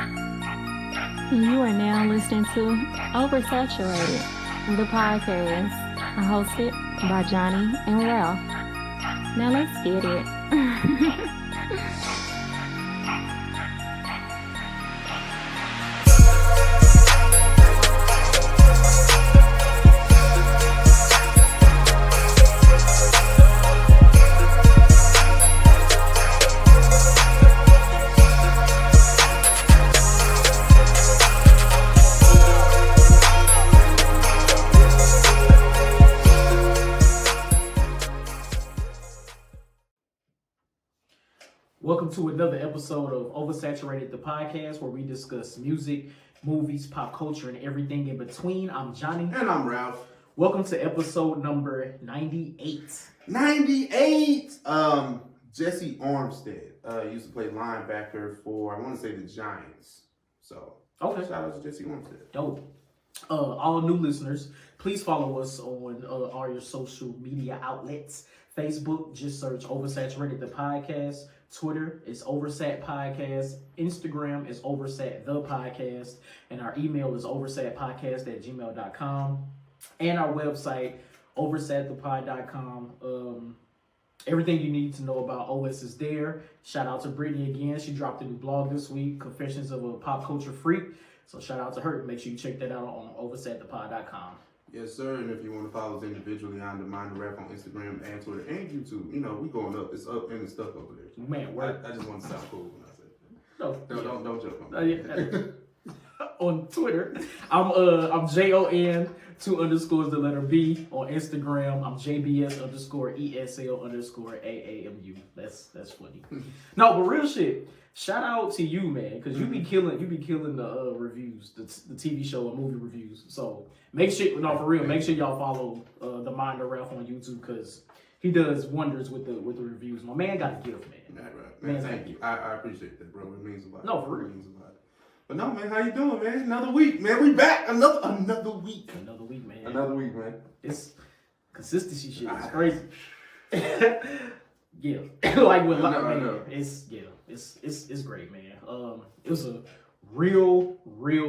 You are now listening to Oversaturated, the podcast hosted by Johnnie and Ralph. Now let's get it. Welcome to another episode of Oversaturated, the podcast where we discuss music, movies, pop culture, and everything in between. I'm Johnnie. And I'm Ralph. Welcome to episode number 98. 98! Jesse Armstead used to play linebacker for, I want to say, the Giants. So, Okay. shout out to Jesse Armstead. Dope. All new listeners, please follow us on all your social media outlets. Facebook, just search Oversaturated, the podcast. Twitter is Oversat Podcast. Instagram is Oversat the Podcast. And our email is oversatpodcast@gmail.com. And our website, oversatthepod.com. Everything you need to know about OS is there. Shout out to Brittany again. She dropped a new blog this week, Confessions of a Pop Culture Freak. So shout out to her. Make sure you check that out on oversatthepod.com. Yes, sir. And if you want to follow us individually on the Mind the Rap on Instagram and Twitter and YouTube, you know, we going up. It's up and it's stuck over there. Man, I just want to sound cool when I say that. No, Don't joke on me. on Twitter, I'm JON2_B. On Instagram, I'm JBS_ESL_AAMU. That's funny. No, but real shit. Shout out to you, man, because you be killing the reviews, the TV show and movie reviews. So make sure, for real, make sure y'all follow the Mind of Ralph on YouTube because he does wonders with the reviews. My man got a gift, man. Man, thank you. I appreciate that, bro. It means a lot. No, for real. It means a lot. But no, man, how you doing, man? Another week, man. We back. Another week. Another week, man. Another week, man. It's consistency shit. It's crazy. Yeah, like with man, it's great, man. It was a real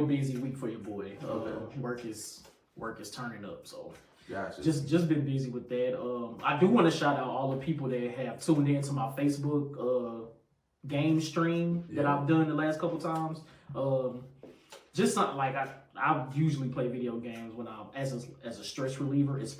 busy week for your boy. Work is turning up, so gotcha. Just been busy with that. I do want to shout out all the people that have tuned into my Facebook game stream that I've done the last couple times. Just something like I usually play video games when I'm as a stress reliever. It's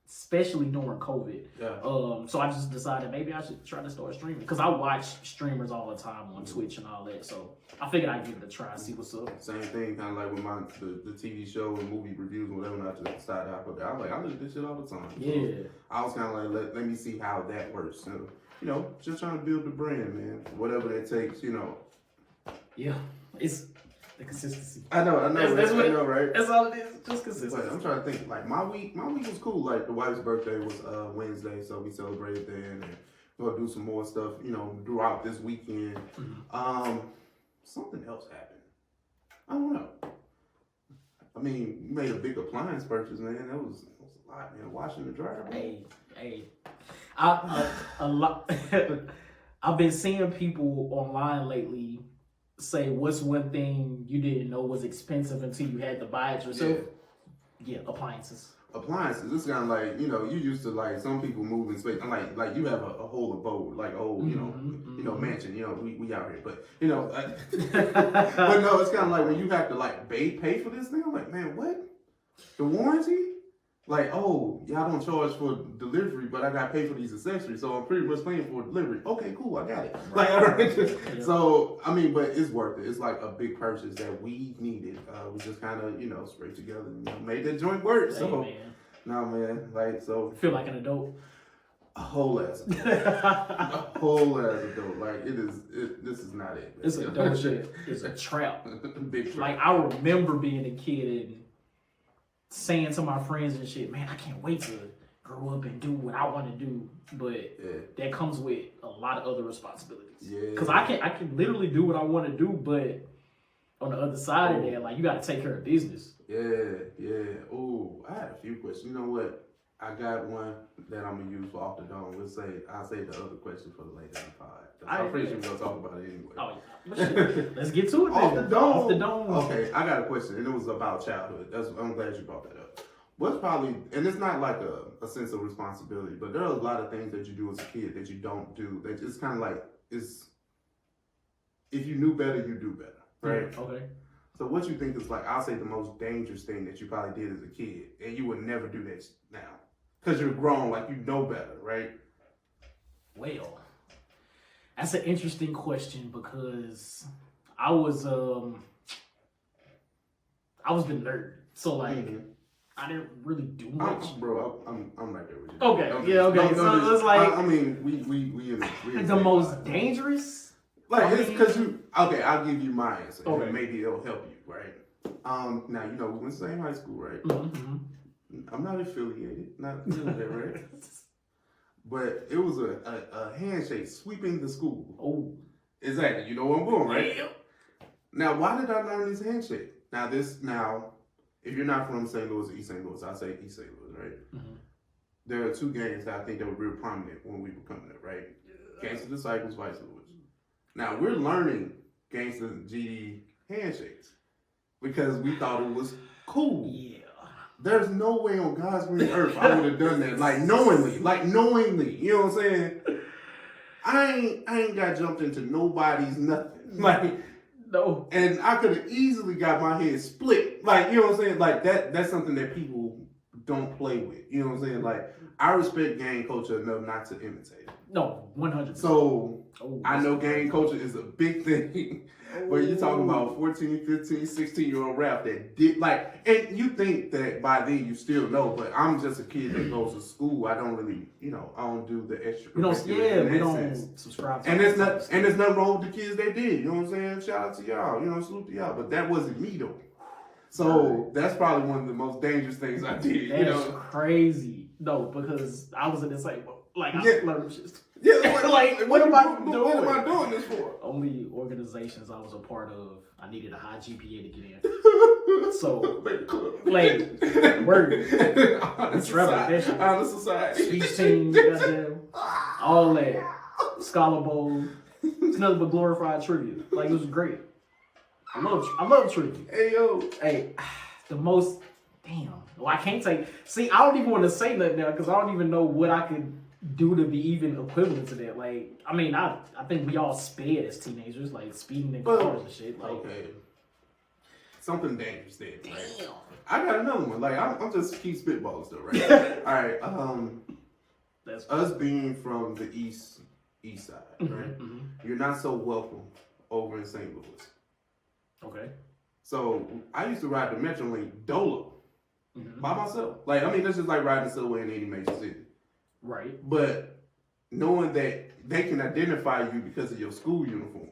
especially during COVID. Yeah. So I just decided maybe I should try to start streaming because I watch streamers all the time on Twitch and all that. So I figured I'd give it a try and see what's up. Same thing, kind of like with the TV show and movie reviews and whatever. And I just decided I put that. I was like, I look at this shit all the time. Yeah. So I was kind of like, let me see how that works. So, you know, just trying to build the brand, man. Whatever that takes, you know. Yeah, it's the consistency. I know, That's what, I know, right? That's all it is, just consistency. But I'm trying to think, like, my week was cool. Like, the wife's birthday was Wednesday, so we celebrated then, and we're gonna do some more stuff, you know, throughout this weekend. Mm-hmm. Something else happened. I don't know. I mean, we made a big appliance purchase, man. That was a lot, man. Washing the dryer. Hey, a lot. I've been seeing people online lately say, what's one thing you didn't know was expensive until you had to buy it yourself? Yeah, appliances. Appliances. It's kind of like, you know, you used to, like, some people move in space. I'm like you have a whole abode, like a whole, you know, mansion. You know, we out here, but you know, but no, it's kind of like when you have to like pay for this thing. I'm like, man, what? The warranty? Like, oh, y'all don't charge for delivery, but I got to pay for these accessories, so I'm pretty much paying for delivery. Okay, cool, I got it. Like, all right. So, I mean, but it's worth it. It's like a big purchase that we needed. We just kind of, you know, scraped together and made that joint work. Hey, so, man. no, man, like, so. I feel like an adult. A whole ass adult. A whole ass adult. Like, this is not it. It's a adult shit. It's a trap. Big trap. Like, I remember being a kid and saying to my friends and shit, man, I can't wait to grow up and do what I want to do, but that comes with a lot of other responsibilities. Yeah. Because I can literally do what I want to do, but on the other side of that, like, you got to take care of business. Yeah. Oh, I had a few questions. You know what? I got one that I'm gonna use for off the dome. I'll say the other question for the later in the pod. I'm pretty sure we're gonna talk about it anyway. Oh yeah. Let's get to it. Off the then. dome. Off the dome. Okay, I got a question, and it was about childhood. I'm glad you brought that up. What's probably, and it's not like a sense of responsibility, but there are a lot of things that you do as a kid that you don't do. That it's kind of like if you knew better, you do better, right? Okay. So what you think is like, I'll say the most dangerous thing that you probably did as a kid, and you would never do that now, because you're grown, like you know better, right? Well, that's an interesting question because I was the nerd, so like I didn't really do much. I'm right there with you. Okay, okay. So it's like I mean, we in the most dangerous. Like it's because you. Okay, I'll give you my answer. Okay. And maybe it'll help you, right? Now you know we went to the same high school, right? Mm-hmm. I'm not affiliated, not you know that, right? But it was a handshake sweeping the school. Oh, exactly. You know where I'm going, right? Yeah. Now, why did I learn this handshake? Now, if you're not from St. Louis or East St. Louis, I say East St. Louis, right? Mm-hmm. There are two games that I think that were real prominent when we were coming up, right? Gangsta Disciples, Vice Lords. Now, we're learning Gangsta GD handshakes because we thought it was cool. Yeah. There's no way on God's green earth I would have done that, like knowingly, you know what I'm saying? I ain't got jumped into nobody's nothing, like No. and I could have easily got my head split, like you know what I'm saying, like that's something that people don't play with, you know what I'm saying? Like I respect gang culture enough not to imitate it. No, 100%. So I know gang culture is a big thing. Where you're talking about 14, 15, 16-year-old rap that did like, and you think that by then you still know, but I'm just a kid that goes to school. I don't really, I don't do the extra. We don't subscribe to and there's nothing wrong with the kids that did. You know what I'm saying? Shout out to y'all. Salute to y'all. But that wasn't me though. So that's probably one of the most dangerous things I did. That's crazy. No, because I was in the same boat. Like I learned shit. Yeah, like what am I doing? What am I doing this for? Only organizations I was a part of, I needed a high GPA to get in. So, like, word. Honor society. Speech team, goddamn. All that. Scholar Bowl. It's nothing but glorified trivia. Like, it was great. I love trivia. Hey, the most, damn. Well, I can't say, see, I don't even want to say nothing now because I don't even know what I could do to be even equivalent to that. Like, I mean, I think we all sped as teenagers, like speeding in cars and shit. Like, okay, something dangerous there. Damn. Right? I got another one. Like, I'm just keep spitballing still, right? All right. That's us being from the east side, right? Mm-hmm. You're not so welcome over in St. Louis. Okay. So I used to ride the Metrolink Dolo by myself. Like, I mean, that's just like riding the subway in any major city. Right. But knowing that they can identify you because of your school uniform.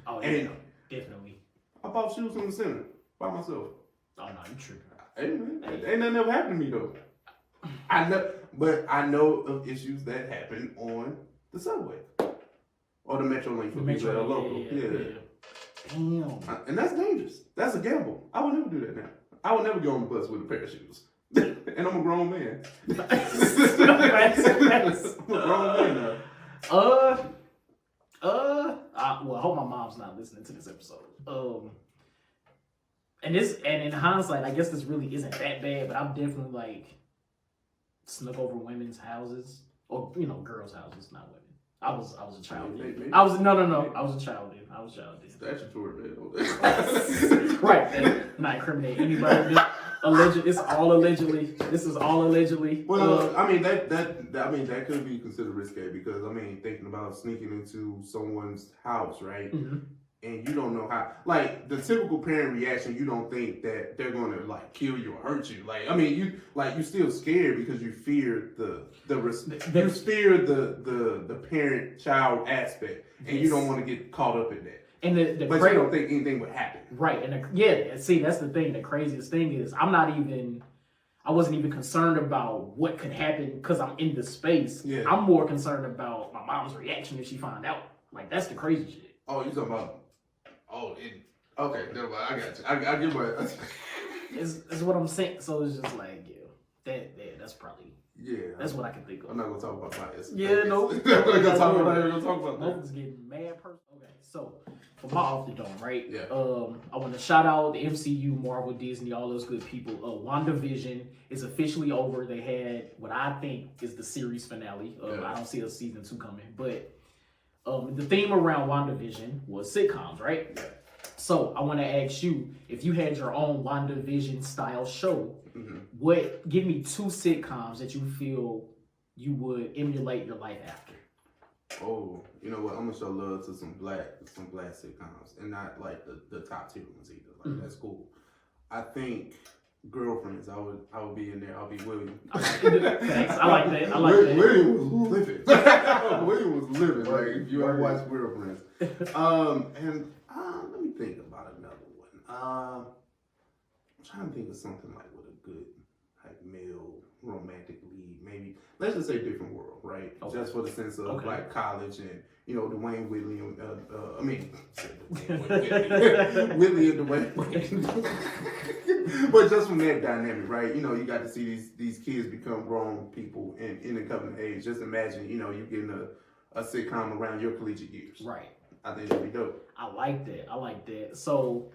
Oh, yeah, definitely. I bought shoes from the center by myself. Oh, no, you tripping. Hey, man, ain't nothing ever happened to me, though. I know of issues that happen on the subway. Or the Metrolink for people that are local. Yeah. Damn. And that's dangerous. That's a gamble. I would never do that now. I would never go on the bus with a pair of shoes. And I'm a grown man. I'm a grown man now. Well, I hope my mom's not listening to this episode. And in hindsight, I guess this really isn't that bad, but I've definitely like snuck over women's houses or girls' houses, not women. I was a child. I was a child. Statutory, man. Right. Not incriminate anybody. It's all allegedly. This is all allegedly. Well, I mean that could be considered risque because thinking about sneaking into someone's house, right? Mm-hmm. And you don't know how. Like the typical parent reaction, you don't think that they're going to like kill you or hurt you. Like you're still scared because you fear the parent child aspect, and you don't want to get caught up in that. And but you don't think anything would happen. Right. And see, that's the thing. The craziest thing is I wasn't even concerned about what could happen because I'm in the space. Yeah. I'm more concerned about my mom's reaction if she found out. Like, that's the crazy shit. Oh, you talking about, okay, never mind. I got you. I get what. It's what I'm saying. So it's just like, yeah. That's probably that's what I can think of. I'm not gonna talk about my S. Yeah, no. I'm not gonna talk about that. Nothing's getting mad person. Okay, so for my off the dome, right? Yeah. I want to shout out the MCU, Marvel, Disney, all those good people. WandaVision is officially over. They had what I think is the series finale. I don't see a season 2 coming, but the theme around WandaVision was sitcoms, right? Yeah. So I want to ask you, if you had your own WandaVision style show, give me 2 sitcoms that you feel you would emulate your life after. Oh, you know what? I'm gonna show love to some black sitcoms, and not like the top tier ones either. Like that's cool. I think Girlfriends. I would be in there. I'll be William. Thanks. I like that. William was living. William was living. Like if you ever watch Girlfriends. And let me think about another one. I'm trying to think of something like with a good like male romantic lead. Maybe let's just say Different World, right? Okay. Just for the sense of like college and Dwayne Whitley and Whitley and Dwayne. But just from that dynamic, right? You got to see these kids become grown people in the coming age. Just imagine, you getting a sitcom around your collegiate years. Right. I think that'd be dope. I like that. So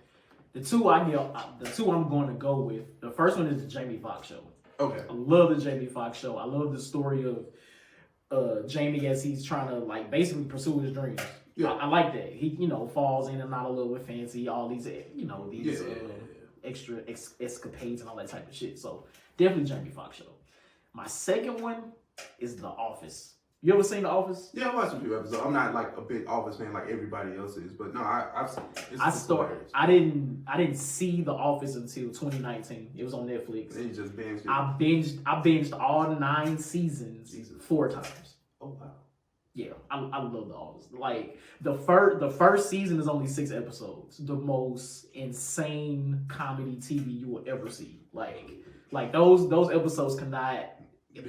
the two I'm going to go with. The first one is the Jamie Foxx show. Okay. I love the Jamie Foxx show. I love the story of Jamie as he's trying to like basically pursue his dreams. Yeah. I like that. He falls in and out a little bit fancy, all these extra escapades and all that type of shit. So definitely Jamie Foxx show. My second one is The Office. You ever seen The Office? Yeah, I watched a few episodes. I'm not like a big Office fan like everybody else is, but no, I've seen it. I didn't see The Office until 2019. It was on Netflix. And you just binged it. I binged all 9 seasons 4 times. Oh wow. Yeah, I love The Office. Like the first season is only 6 episodes. The most insane comedy TV you will ever see. Like those episodes cannot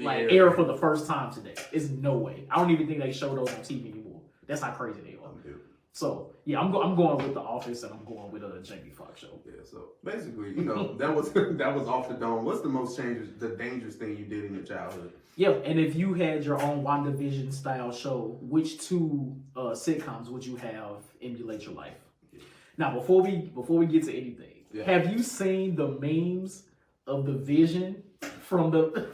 air for the first time today. It's no way. I don't even think they show those on TV anymore. That's how crazy they are. So yeah, I'm going with The Office, and I'm going with a Jamie Foxx show. Yeah. So basically, that was off the dome. What's the most dangerous thing you did in your childhood? Yeah, and if you had your own WandaVision style show, which 2 sitcoms would you have emulate your life? Yeah. Now, before we get to anything, have you seen the memes of the Vision from the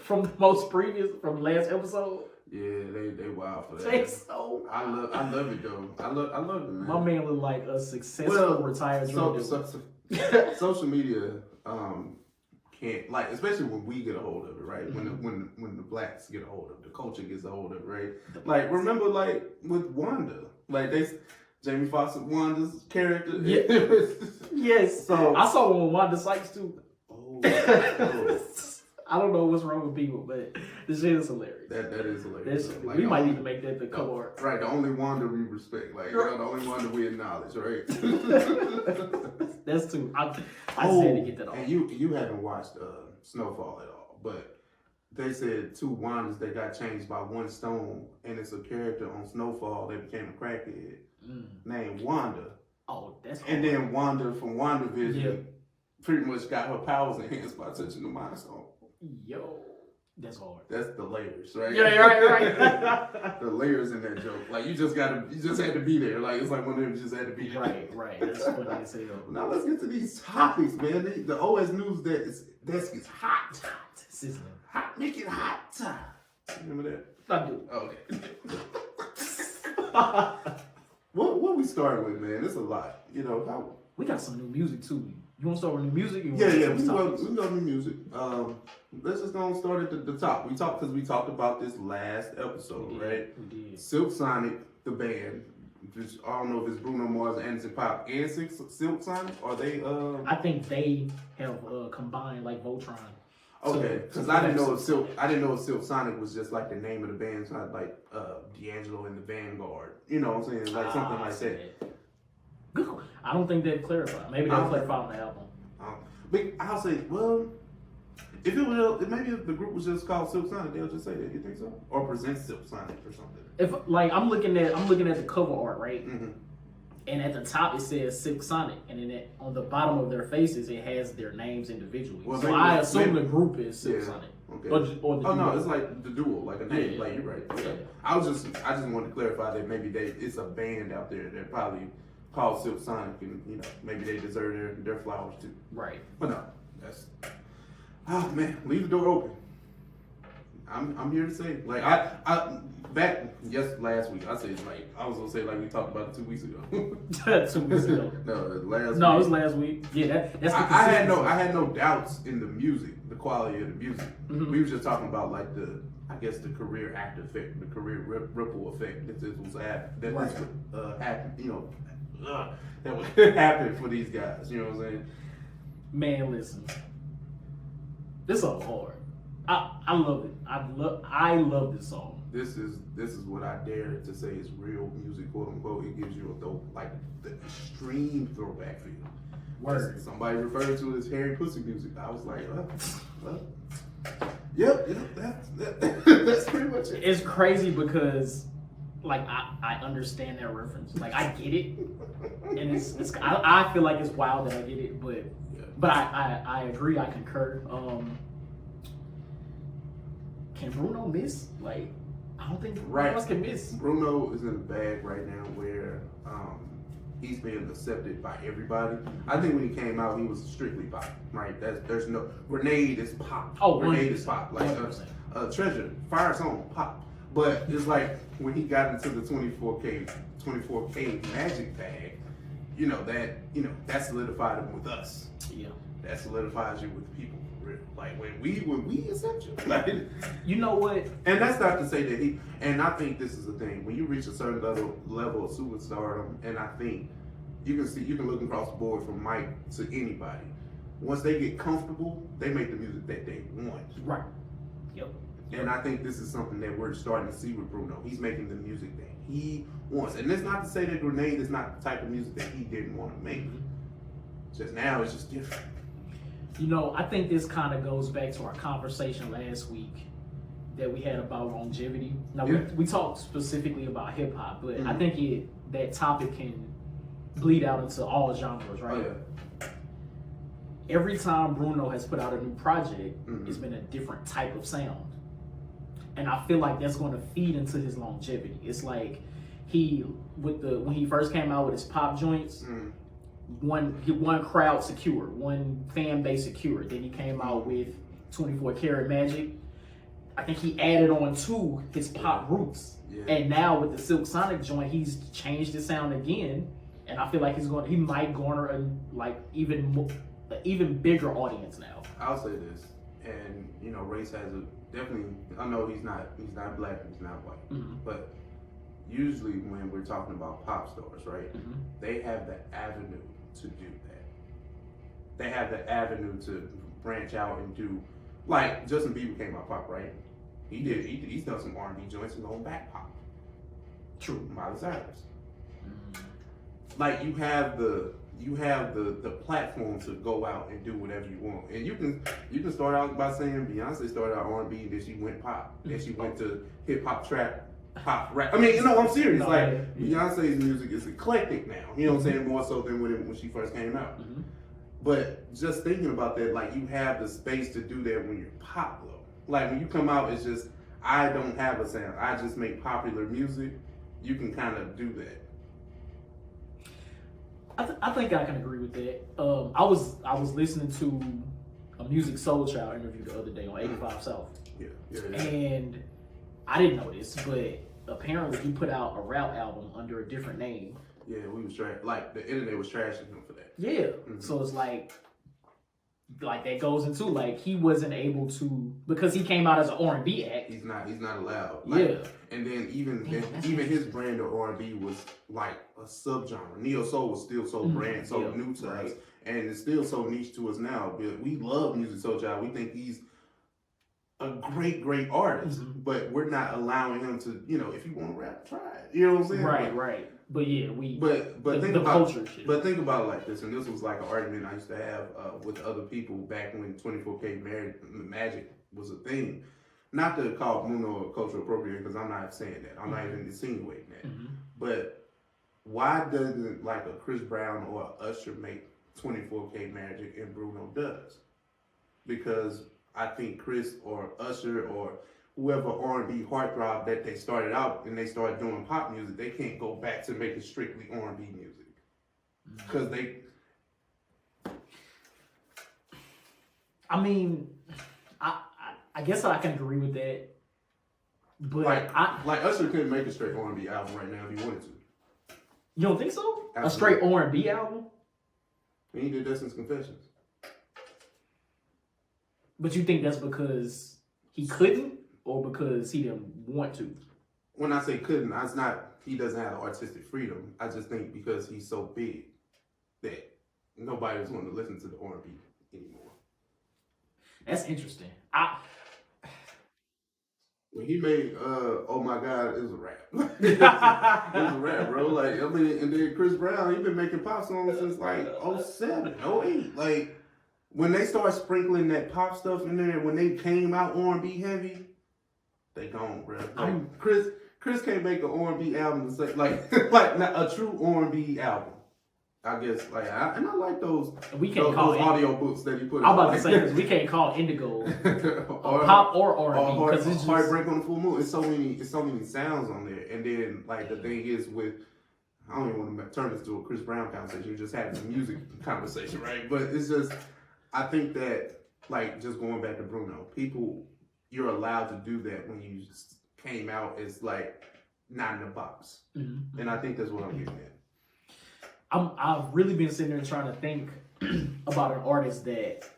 last episode? Yeah, they wild for that. They so I love it though. I love it, man. My man look like a successful retired drug dealer. Social media can't, like, especially when we get a hold of it, right? When the blacks get a hold of it, the culture gets a hold of it, right? Like, remember, like with Wanda, like Jamie Foxx, Wanda's character. Yeah. Yes. So I saw one with Wanda Sykes too. Oh. I don't know what's wrong with people, but this shit is hilarious. That is hilarious. Like, we might need to make that the cover art. Right, the only Wanda we respect. Like, the only Wanda we acknowledge, right? That's true. I said to get that off. And you haven't watched Snowfall at all, but they said 2 Wandas that got changed by 1 stone, and it's a character on Snowfall that became a crackhead named Wanda. Oh, that's hard. And then Wanda from WandaVision pretty much got her powers enhanced by touching the Mind Stone. Yo, that's hard. That's the layers, right? Yeah, right. The layers in that joke. Like, you just had to be there. Like, it's like one of them just had to be there. Right. That's funny to say. Now let's get to these topics, man. The OS News desk is hot. Sizzling. Hot, make it hot. Remember that? I do. Okay. What we starting with, man? It's a lot. We got some new music too. You want to start with new music? Yeah. We got new music. Let's just go and start at the top. We talked about this last episode, right? We did. Silk Sonic, the band. I don't know if it's Bruno Mars, Anderson Paak, and Silk Sonic. Are they? I think they have combined like Voltron. Okay, because I didn't know if Silk Sonic was just like the name of the band, so like D'Angelo and the Vanguard. You know what I'm saying? Like something like that. Good. I don't think they've clarified. Maybe they'll clarify on the album. But I'll say, well, if it was, maybe if the group was just called Silk Sonic, they'll just say that. You think so? Or present Silk Sonic or something. If I'm looking at the cover art, right? Mm-hmm. And at the top it says Silk Sonic, and then on the bottom of their faces it has their names individually. Well, so maybe- I assume maybe- the group is Silk Yeah. Sonic. Okay. Or the Oh no, duo. it's like the duo, like a name. Yeah. Like you're right. Yeah. I just wanted to clarify that maybe it's a band out there that probably called Silk Sonic, and you know maybe they deserve their flowers too. Right. But no, that's oh man, leave the door open. I'm here to say like I last week I said like I was gonna say like we talked about it 2 weeks ago. 2 weeks ago. No, last. No, week. it was last week. Yeah, that's. The I had no doubts in the music, the quality of the music. Mhm. We were just talking about like the career act effect, the career ripple effect that this would happen, you know, that would happen for these guys. You know what I'm saying? Man, listen. This song hard. I love it. I love this song. This is what I dare to say is real music, quote unquote. It gives you a like the extreme throwback feel. Word. Somebody referred to it as hairy pussy music. I was like, yep, that's pretty much it. It's crazy because, like, I understand that reference. Like, I get it, and I feel like it's wild that I get it, but I agree. I concur. Can Bruno miss? Like, I don't think Bruno else can miss. Bruno is in a bag right now where he's being accepted by everybody. I think when he came out, he was strictly pop, right? There's no Grenade is pop. Oh, Grenade is pop. Like 100%. Treasure, Fire Song, pop. But it's like when he got into the 24K Magic bag, that solidified him with us. Yeah. That solidifies you with people. Like when we accept you, like, you know what? And that's not to say that and I think this is the thing, when you reach a certain level of superstardom, and I think you can look across the board from Mike to anybody. Once they get comfortable, they make the music that they want. Right. Yep. And I think this is something that we're starting to see with Bruno. He's making the music that he wants. And that's not to say that Grenade is not the type of music that he didn't want to make. Just now it's just different. I think this kind of goes back to our conversation last week that we had about longevity. Now, we talked specifically about hip hop, but I think that topic can bleed out into all genres, right? Oh, yeah. Every time Bruno has put out a new project, it's been a different type of sound. And I feel like that's going to feed into his longevity. It's like when he first came out with his pop joints, one crowd secure, one fan base secure. Then he came out with 24 Karat Magic. I think he added on to his pop roots. Yeah. And now with the Silk Sonic joint, he's changed his sound again. And I feel like he might garner a even bigger audience now. I'll say this, and race has definitely. I know he's not black, he's not white, but usually when we're talking about pop stars, right? They have the avenue to do that. They have the avenue to branch out and do, like Justin Bieber came out pop, right? He's done some R&B joints and going back pop. True. Miley Cyrus. Like you have the platform to go out and do whatever you want, and you can start out by saying Beyonce started out R&B, then she went pop, then she went to hip hop, trap, pop, rap. I mean, I'm serious. No, like Beyonce's music is eclectic now. You know what I'm saying? More so than when she first came out. But just thinking about that, like you have the space to do that when you're pop though. Like when you come out, it's just I don't have a sound. I just make popular music. You can kind of do that. I think I can agree with that. I was listening to a Music Soul Child interview the other day on 85 South. Yeah. And I didn't know this, but apparently he put out a rap album under a different name. Yeah, we was like the internet was trashing him for that. Yeah. So it's like that goes into like he wasn't able to, because he came out as an R&B act. He's not allowed. Yeah. And then even his brand of R&B was like a subgenre. Neo soul was still so new to us, and it's still so niche to us now. But we love Music Soul Child. We think he's a great artist, but we're not allowing him to. If you want to rap, try it. You know what I'm saying? Right. But yeah, think about culture shit. But think about it like this, and this was like an argument I used to have with other people back when 24K Magic was a thing. Not to call Bruno a cultural appropriator, because I'm not saying that. I'm not even insinuating that. But why doesn't like a Chris Brown or a Usher make 24K Magic and Bruno does? Because I think Chris or Usher or whoever R&B heartthrob that they started out and they started doing pop music, they can't go back to making strictly R&B music because they. I mean, I guess I can agree with that, but like Usher couldn't make a straight R&B album right now if he wanted to. You don't think so? Absolutely. A straight R&B album? And he did that since Confessions. But you think that's because he couldn't, or because he didn't want to? When I say couldn't, it's not he doesn't have the artistic freedom. I just think because he's so big that nobody was going to listen to the R&B anymore. That's interesting. When he made Oh My God, it was a rap. It was a rap, bro. Like, I mean, and then Chris Brown, he been making pop songs since like 07, 08. Like, when they start sprinkling that pop stuff in there, when they came out R&B heavy, they gone, bro. Like, Chris can't make an R&B album and say, like not a true R&B album. I guess, like, I like those. We can't those call it audio books that you put. I'm about to say because we can't call Indigo pop or R&B because it's just Heartbreak on the Full Moon. It's so many sounds on there, and then like the thing is with. I don't even want to turn this to a Chris Brown conversation. You're just having a music conversation, right? But it's just, I think that like just going back to Bruno, you're allowed to do that when you just came out as like not in the box, and I think that's what I'm getting at. I've really been sitting there trying to think about an artist that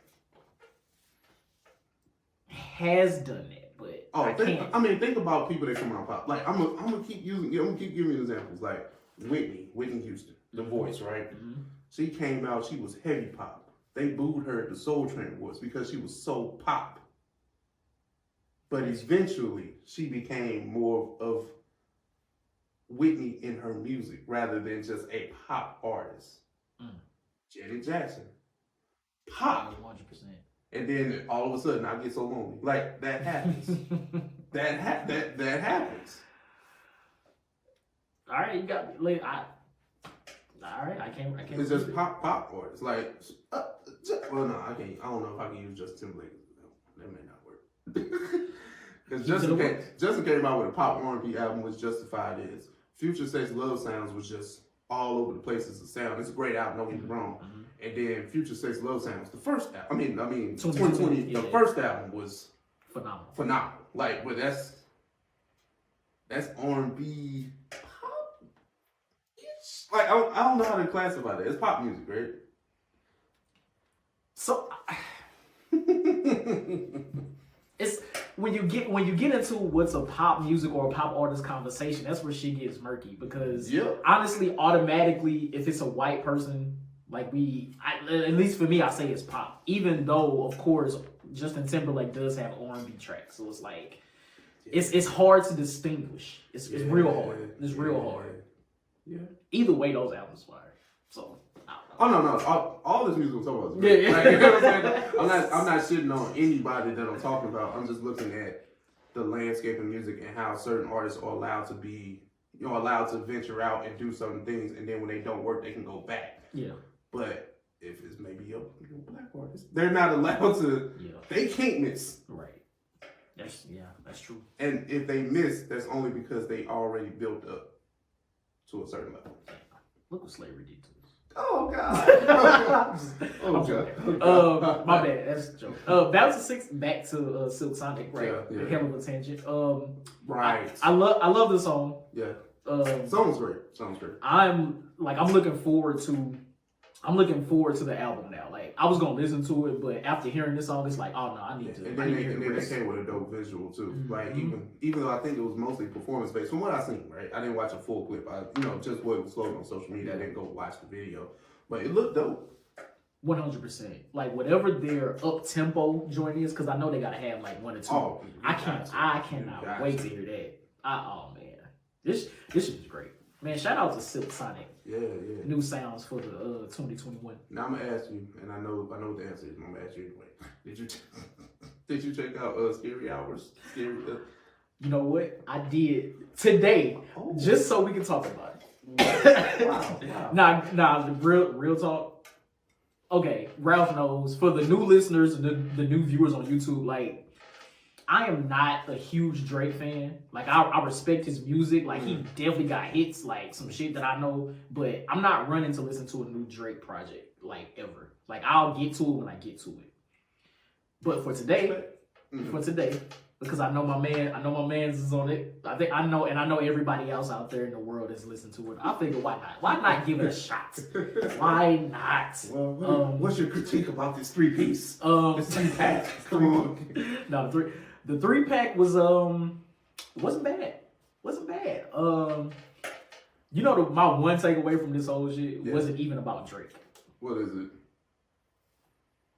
has done that, but I can't. I mean, think about people that come out pop. Like I'm gonna keep giving you examples. Like Whitney Houston, The Voice, right? Mm-hmm. She came out. She was heavy pop. They booed her at the Soul Train Awards because she was so pop. But eventually, she became more of Whitney in her music rather than just a pop artist. Janet Jackson, pop, 100%. And then all of a sudden I get so lonely. Like that happens. that happens. All right, you got like all right, I can't. It's just pop artists. Like, well, no, I can't. I don't know if I can use Justin Timberlake. No, that may not work. Because Justin came out with a pop R&B album, which Justified is. Future Sex Love Sounds was just all over the place as a sound. It's a great album, don't get me wrong. And then Future Sex Love Sounds, the first album, I mean 2020, the first album was phenomenal. Like, but that's R&B pop. Like, I don't know how to classify that. It's pop music, right? So it's when you get into what's a pop music or a pop artist conversation, that's where shit gets murky because honestly, automatically, if it's a white person, like at least for me, I say it's pop. Even though, of course, Justin Timberlake does have R&B tracks, so it's like it's hard to distinguish. It's real hard. It's real hard. Yeah. Either way, those albums fire. So. Oh no! All this music was talking about. Yeah. Like, you know what I'm saying? I'm not shitting on anybody that I'm talking about. I'm just looking at the landscape of music and how certain artists are allowed to be, allowed to venture out and do certain things, and then when they don't work, they can go back. Yeah. But if it's maybe a black artist, they're not allowed to. Yeah. They can't miss. Right. That's true. And if they miss, that's only because they already built up to a certain level. Look what slavery did to us. Oh God! My bad. That's a joke. Back to Silk Sonic, right? Yeah. Hell of a tangent. Right. I love the song. Yeah. Song's great. I'm looking forward to the album now. Like I was gonna listen to it, but after hearing this song, it's like, oh no, I need to. And then they came with a dope visual too. Mm-hmm. Like even though I think it was mostly performance based, from what I seen, right? I didn't watch a full clip. Just what was floating on social media. I didn't go watch the video, but it looked dope. 100%. Like whatever their up tempo joint is, because I know they gotta have like one or two. Oh, I cannot wait to hear that. Oh man, this is great. Man, shout out to Silk Sonic. Yeah. New sounds for the 2021. Now I'm gonna ask you, and I know what the answer is. I'm gonna ask you anyway. Did you check out Scary Hours? You know what? I did today, just so we can talk about it. Wow. Nah, real talk. Okay, Ralph knows. For the new listeners and the new viewers on YouTube, like, I am not a huge Drake fan. Like, I respect his music. Like, he definitely got hits, like some shit that I know. But I'm not running to listen to a new Drake project, like, ever. Like, I'll get to it when I get to it. But for today, because I know my man's is on it. I know everybody else out there in the world is listening to it. I figure, why not? Why not give it a shot? Why not? Well, what's your critique about this 3-piece? This 3-pack. Come on. No, the 3-pack was wasn't bad. You know, my one takeaway from this whole shit wasn't even about Drake. What is it?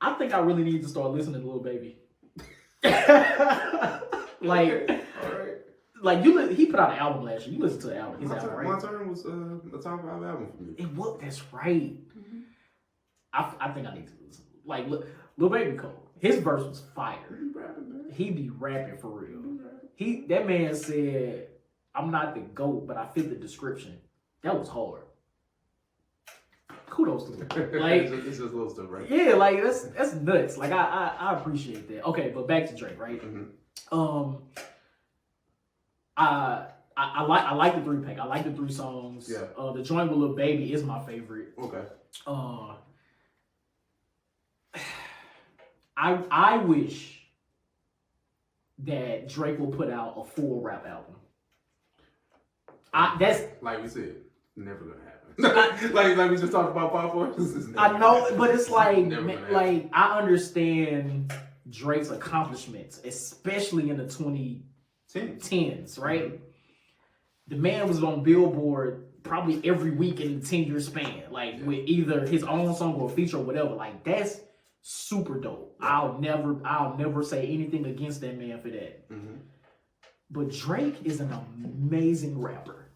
I think I really need to start listening to Lil Baby. Like, all right. Like he put out an album last year. You listened to the album. His album, right? My Turn was a top 5 album for me. It was. That's right. Mm-hmm. I think I need to listen. Like, Lil Baby Cole. His verse was fire. He be rapping for real. That man said, "I'm not the GOAT, but I fit the description." That was hard. Kudos to him. Like, it's just little stuff, right? Yeah, like that's nuts. Like I appreciate that. Okay, but back to Drake, right? Mm-hmm. I like the 3-pack. I like the 3 songs. Yeah. The joint with Lil Baby is my favorite. Okay. I wish that Drake will put out a full rap album. That's like we said, never gonna happen. like we just talked about Pop Force. I know, but it's like I understand Drake's accomplishments, especially in the 2010s, right? Mm-hmm. The man was on Billboard probably every week in the 10-year span, like with either his own song or a feature or whatever. Like, that's super dope. Yeah. I'll never say anything against that man for that. Mm-hmm. But Drake is an amazing rapper.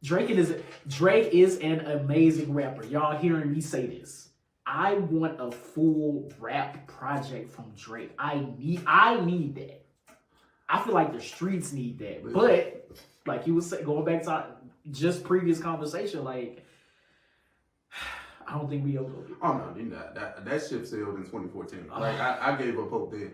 Drake is an amazing rapper. Y'all hearing me say this. I want a full rap project from Drake. I need that. I feel like the streets need that. But like you was saying, going back to just previous conversation, like, I don't think we able to. Oh no, that ship sailed in 2014. Like I gave up hope then.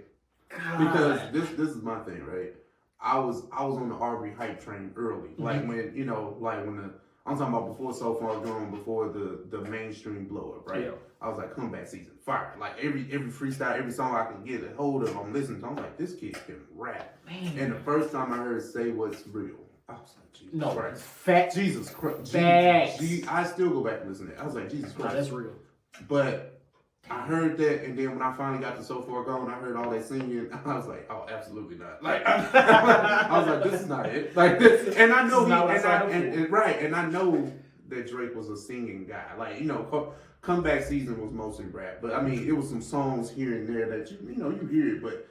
Because this is my thing, right? I was on the Aubrey hype train early. Mm-hmm. Like when I'm talking about before So Far Gone, before the mainstream blow up, right? Yeah. I was like, comeback season, fire. Like every freestyle, every song I can get a hold of, I'm listening to. I'm like, this kid can rap. Man. And the first time I heard Say What's Real, I was like, Jesus Christ. Fact. Jesus Christ. I still go back and listen to it. I was like, Jesus Christ. No, that's real. But I heard that, and then when I finally got to So Far Gone, I heard all that singing. I was like, "Oh, absolutely not!" Like, I was like, "This is not it." Like, this, and I know and I know that Drake was a singing guy. Like, you know, comeback season was mostly rap, but I mean, it was some songs here and there that you hear it. But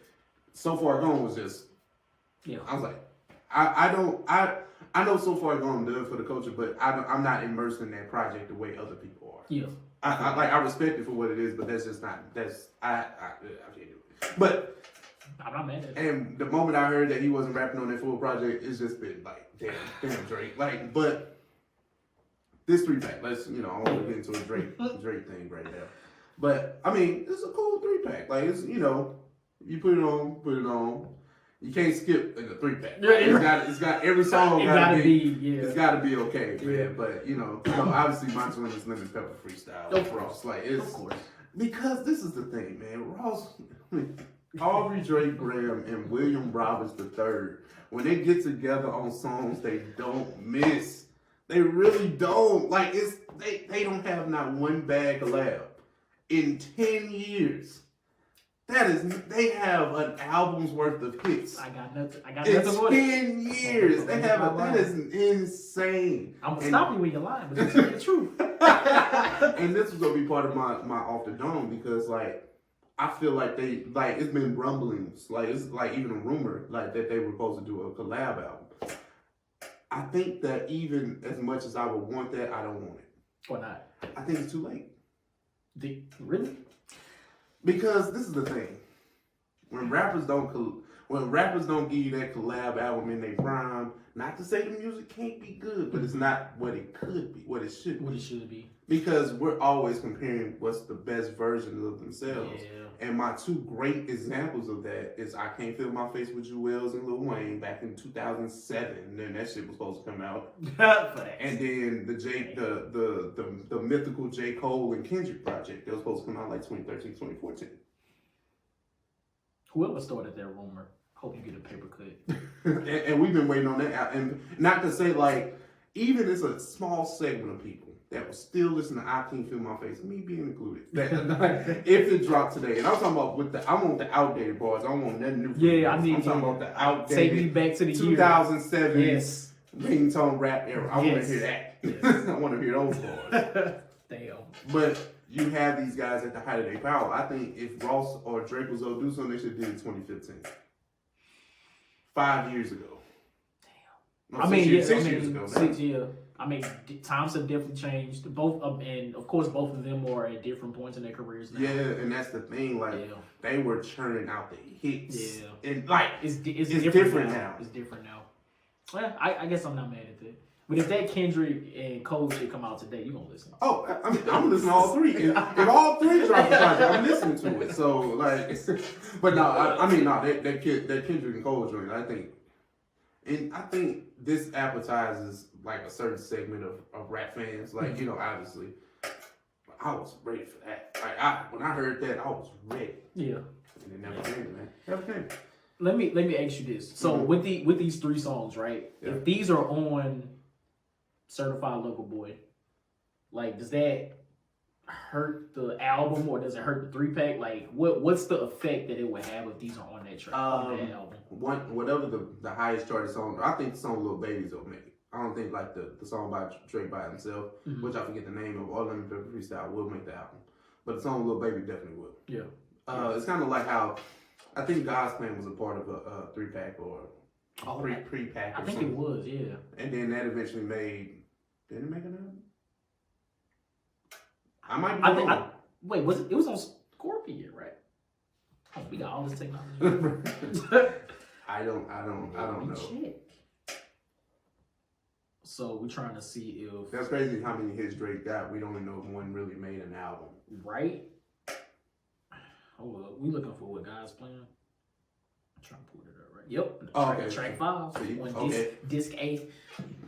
So Far Gone was just, I was like, I know So Far Gone does for the culture, but I'm not immersed in that project the way other people are. Yeah. I respect it for what it is, but that's just not. I can't do it. But I'm not mad at it. And the moment I heard that he wasn't rapping on that full project, it's just been like, damn Drake. Like, but this 3-pack, let's I want to get into a Drake thing right now. But I mean, it's a cool 3-pack. Like, it's you put it on. You can't skip in the 3-pack. It's got every song. It's got to be okay, man. Yeah. But obviously, my twin is Lemon Pepper Freestyle. Of Ross, like it's of course. Because this is the thing, man. Ross, Aubrey Drake Graham and William Roberts III, when they get together on songs, they don't miss. They really don't. Like they don't have not one bad collab in 10 years. They have an album's worth of hits. I got nothing more. 10 years. That is insane. I'm gonna stop you when you're lying, but it's the truth. And this was gonna be part of my off the dome because I feel like it's been rumblings, it's even a rumor that they were supposed to do a collab album. I think that even as much as I would want that, I don't want it. Why not? I think it's too late. Really? Because this is the thing, when rappers don't when rappers don't give you that collab album in their prime, not to say the music can't be good, but it's not what it could be, what it should be. What it should be. Because we're always comparing what's the best version of themselves. Yeah. And my two great examples of that is I Can't Feel My Face with Jewels and Lil Wayne back in 2007. And then that shit was supposed to come out. And then the mythical J. Cole and Kendrick project that was supposed to come out like 2013, 2014. Whoever started that rumor, hope you get a paper cut. and we've been waiting on that. And not to say like, even it's a small segment of people that will still listen to I Can't Feel My Face, me being included. If it dropped today, and I'm talking about I want the outdated bars. I don't want nothing new. Yeah, I mean, I'm talking about the outdated. Take me back to the 2007 yes. ringtone rap era. I want to hear that. Yes. I want to hear those bars. Damn. But you have these guys at the height of their power. I think if Ross or Drake was going to do something, they should do it in 2015. 5 years ago. Damn. No, I mean, six years ago. 6 years. I mean, times have definitely changed. Both and of course, both of them are at different points in their careers now. Yeah, and that's the thing. Like they were churning out the hits. Yeah, and like it's different now. It's different now. Well, I guess I'm not mad at that. But if that Kendrick and Cole shit come out today, you gonna listen? Oh, I mean, I'm listening to all three. If all three drop the project, I'm listening to it. So like, but no, I mean no, that Kendrick and Cole joint, I think this appetizes like a certain segment of rap fans. Like, you know, obviously, I was ready for that. Like, when I heard that, I was ready. Yeah. And it never came, man. Never came. Let me ask you this. So with these three songs, right? Yeah. If these are on Certified Lover Boy, like, does that hurt the album or does it hurt the 3-pack? Like, what's the effect that it would have if these are on that track, on that album? Whatever the highest charted song, I think the song Lil Baby's will make it. I don't think like the song by Drake by himself, which I forget the name of, or Let Me Pepper Freestyle will make the album. But the song Lil Baby definitely will. Yeah. It's kind of like how I think God's Plan was a part of a 3-pack or pre-pack. I think it was, yeah. And then that eventually made. Did it make an album? I might be wrong. Wait, was it? It was on Scorpion, right? Oh, we got all this technology. I don't know. Check. So we're trying to see if that's crazy how many hits Drake got. We don't even know if one really made an album. Right? Hold up. We looking for what God's playing. I'm trying to pull it up right. Yep. Okay. Track 5. Okay. Disc A.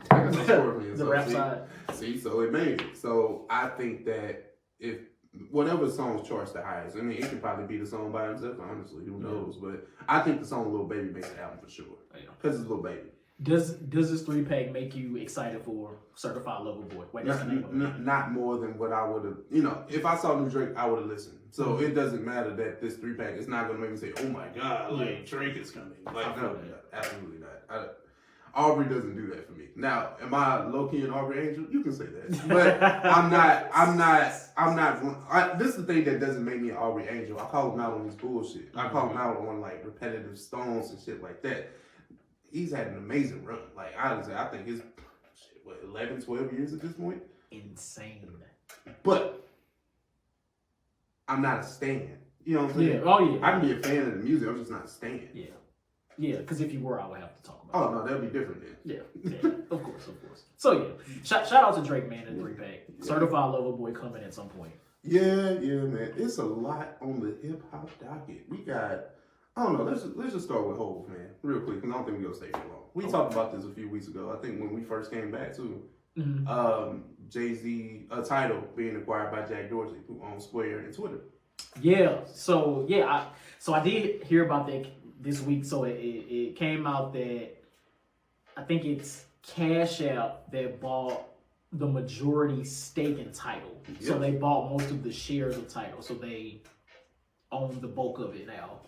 The rap side. See, so it made it. So I think that if whatever song charts the highest, I mean, it could probably be the song by himself, honestly. Who knows? But I think the song Lil Baby makes the album for sure. Because it's Lil Baby. Does this 3-pack make you excited for Certified Lover Boy? Wait, that's the name of it. Not more than what I would have, if I saw new Drake, I would have listened. So it doesn't matter that this 3-pack is not going to make me say, oh my God, like Drake is coming. Like, no, absolutely not. Aubrey doesn't do that for me. Now, am I low-key an Aubrey Angel? You can say that. But I'm not, this is the thing that doesn't make me an Aubrey Angel. I call him out on his bullshit. I call him out on like repetitive stones and shit like that. He's had an amazing run. Like, honestly, I think it's 11, 12 years at this point. Insane. But I'm not a stan. You know what I'm saying? Yeah. Oh, yeah. I can be a fan of the music. I'm just not a stan. Yeah. Yeah, because if you were, I would have to talk about it. Oh, no, that'd be different then. Yeah. Of course. So, yeah. Shout out to Drake, man, and 3-pack. Certified Lover Boy coming at some point. Yeah, man. It's a lot on the hip-hop docket. We got... I don't know. Let's just start with Hov, man, real quick, because I don't think we're gonna stay too long. We talked about this a few weeks ago. I think when we first came back too. Jay-Z, Tidal being acquired by Jack Dorsey, who owns Square and Twitter. Yeah. So I did hear about that this week. So it came out that I think it's Cash App that bought the majority stake in Tidal. Yep. So they bought most of the shares of Tidal. So they own the bulk of it now.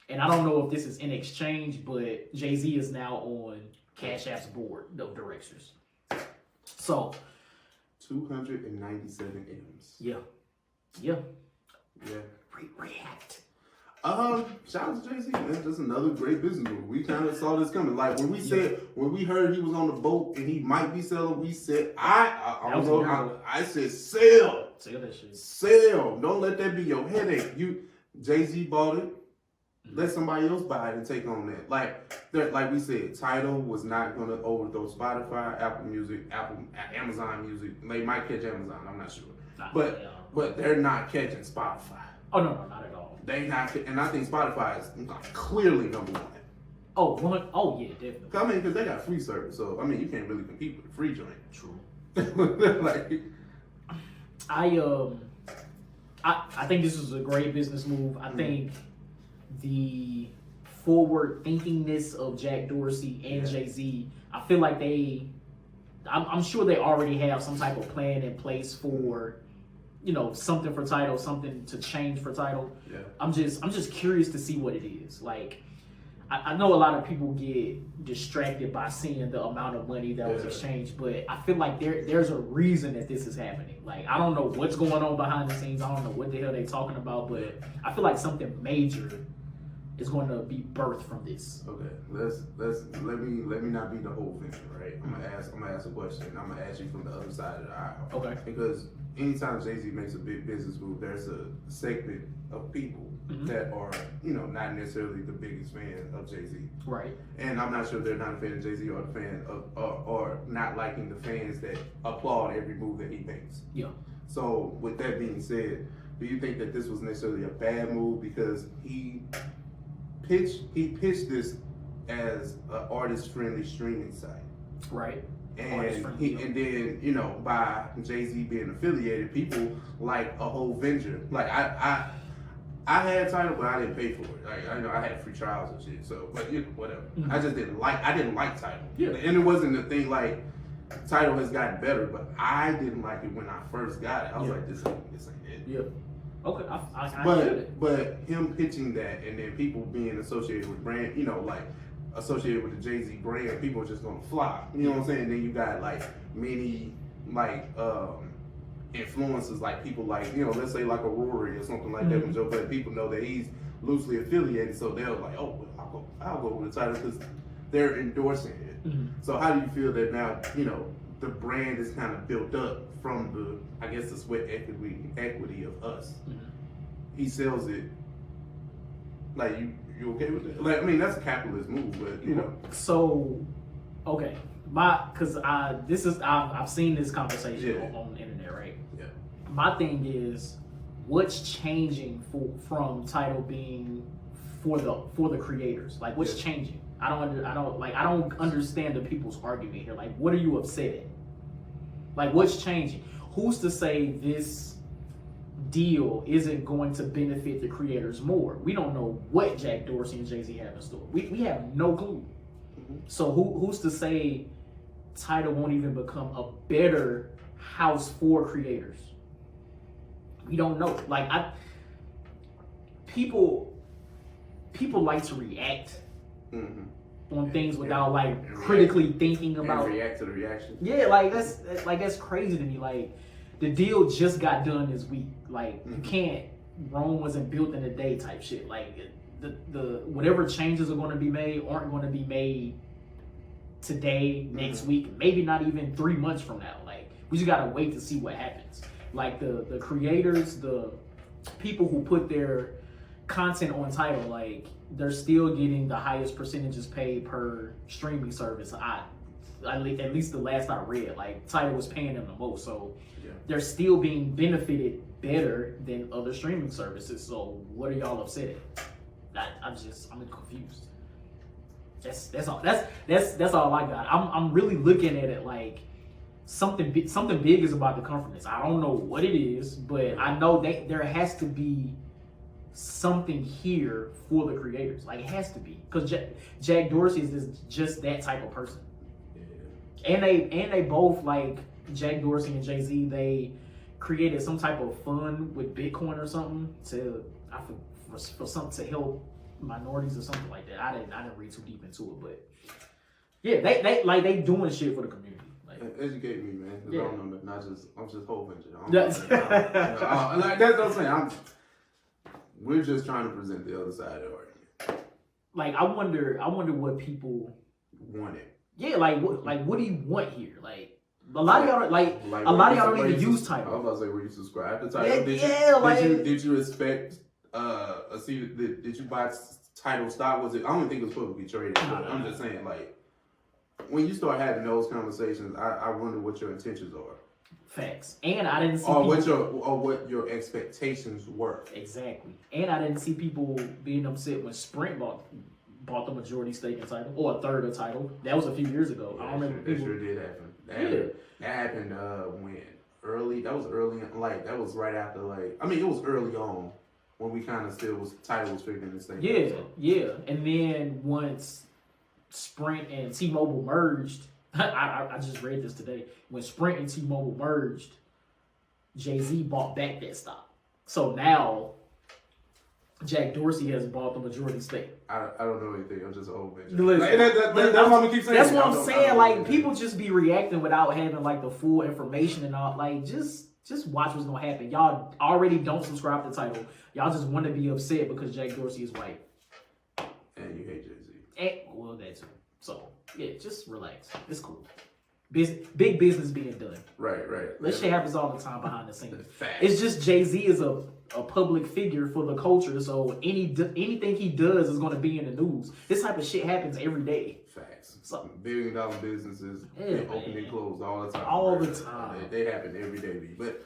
And I don't know if this is in exchange, but Jay-Z is now on Cash App's board of directors. So 297 M's. Yeah. React. Shout out to Jay-Z, man. That's another great business move. We kind of saw this coming. Like when we heard he was on the boat and he might be selling, we said, I said, sell that shit. Sell. Don't let that be your headache. Jay-Z bought it. Let somebody else buy it and take on that. Like we said, Tidal was not gonna overthrow Spotify, Apple Music, Amazon Music. They might catch Amazon, I'm not sure, but they're not catching Spotify. Oh no, not at all. They not, and I think Spotify is clearly number one. Oh yeah, definitely. I mean, because they got free service, so I mean, you can't really compete with a free joint. True. Like, I think this is a great business move. I think the forward thinkingness of Jack Dorsey and Jay-Z, I feel like I'm sure they already have some type of plan in place for, something for Tidal, something to change for Tidal. Yeah. I'm just curious to see what it is. Like, I know a lot of people get distracted by seeing the amount of money that was exchanged, but I feel like there's a reason that this is happening. Like, I don't know what's going on behind the scenes. I don't know what the hell they're talking about, but I feel like something major is going to be birthed from this. Okay, let me not be the whole venture, right? I'm gonna ask a question. I'm gonna ask you from the other side of the aisle. Okay. Because anytime Jay-Z makes a big business move, there's a segment of people that are, not necessarily the biggest fan of Jay-Z. Right. And I'm not sure they're not a fan of Jay-Z or the fan of or not liking the fans that applaud every move that he makes. Yeah. So with that being said, do you think that this was necessarily a bad move because he pitched this as an artist-friendly streaming site? Right. And then, by Jay-Z being affiliated, people like a whole venture. Like I had Tidal, but I didn't pay for it. Like I had free trials and shit. So, but whatever. I just didn't like Tidal. Yeah. And it wasn't a thing like Tidal has gotten better, but I didn't like it when I first got it. I was like, this ain't it. Yeah. Okay, I get it. But him pitching that and then people being associated with brand, associated with the Jay-Z brand, people are just gonna fly. You know what I'm saying? Then you got many influencers, like people let's say like a Rory or something like that. When Joe Budden, people know that he's loosely affiliated, so they're like, oh, I'll go with the Tidal because they're endorsing it. So how do you feel that now, the brand is kind of built up from the sweat equity of us? He sells it. Like, you okay with that? Like, I mean, that's a capitalist move, but So, okay, I've seen this conversation on the internet, right? Yeah. My thing is, what's changing from Tidal being for the creators? Like, what's changing? I don't understand the people's argument here. Like, what are you upset at? Like, what's changing? Who's to say this deal isn't going to benefit the creators more? We don't know what Jack Dorsey and Jay-Z have in store. We have no clue. So who's to say Tidal won't even become a better house for creators? We don't know. Like, people like to react on things without critically thinking about. And react to the reaction. Yeah, that's crazy to me. Like, the deal just got done this week. Like, you can't. Rome wasn't built in a day type shit. Like, the whatever changes are going to be made aren't going to be made today, next week, maybe not even 3 months from now. Like, we just gotta wait to see what happens. Like, the creators, the people who put their content on Tidal, like, they're still getting the highest percentages paid per streaming service. At least the last I read, like, Tidal was paying them the most, so they're still being benefited better than other streaming services. So what are y'all upset at? I'm confused. That's all. That's all I got. I'm really looking at it like something big is about to come from this. I don't know what it is, but I know that there has to be something here for the creators. Like, it has to be, because Jack Dorsey is just that type of person. And they both, like, Jack Dorsey and Jay-Z, they created some type of fund with Bitcoin or something for something to help minorities or something like that. I didn't read too deep into it, but yeah, they doing shit for the community. Like, educate me, man. Yeah. I don't know, I'm just whole venture. That's what I'm saying. We're just trying to present the other side of the argument. Like, I wonder what people want it. Yeah, like what do you want here? Like, a lot of y'all don't even use Tidal. I was about to say, were you subscribed to Tidal? Did you expect did you buy Tidal stock was it? I don't think it was publicly traded. But I'm just saying, like, when you start having those conversations, I wonder what your intentions are. Facts. And I didn't see what your expectations were. Exactly. And I didn't see people being upset when Sprint bought the majority stake in Tidal, or a third of Tidal. That was a few years ago. Yeah, I don't remember. That sure did happen. That happened when early. That was early. Like that was right after. Like I mean, it was early on when we kind of still was Tidal was figuring this thing. Yeah, out, yeah. And then once Sprint and T-Mobile merged, I just read this today. When Sprint and T-Mobile merged, Jay-Z bought back that stock. So now Jack Dorsey has bought the majority stake. I don't know anything. I'm just an old man. That's what we keep saying. That's what I'm saying. Like people just be reacting without having like the full information and all. Like just watch what's gonna happen. Y'all already don't subscribe to Tidal. Y'all just want to be upset because Jack Dorsey is white. And you hate Jay-Z. Well, that too. So yeah, just relax. It's cool. Big business being done. Right. That shit happens all the time behind the scenes. Fact. It's just Jay-Z is a public figure for the culture, so anything he does is going to be in the news. This type of shit happens every day. Facts. So, $1 billion businesses open and close all the time. All the time. They happen every day. But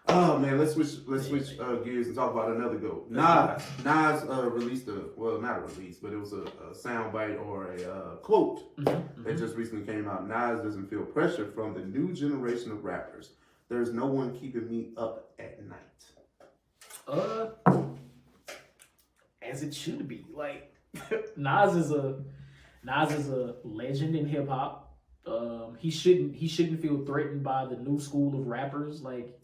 oh man, let's switch gears and talk about another GOAT. Nas released not a release, but it was a soundbite or a quote that just recently came out. Nas doesn't feel pressure from the new generation of rappers. There's no one keeping me up at night. As it should be. Like Nas is a legend in hip hop. He shouldn't feel threatened by the new school of rappers. Like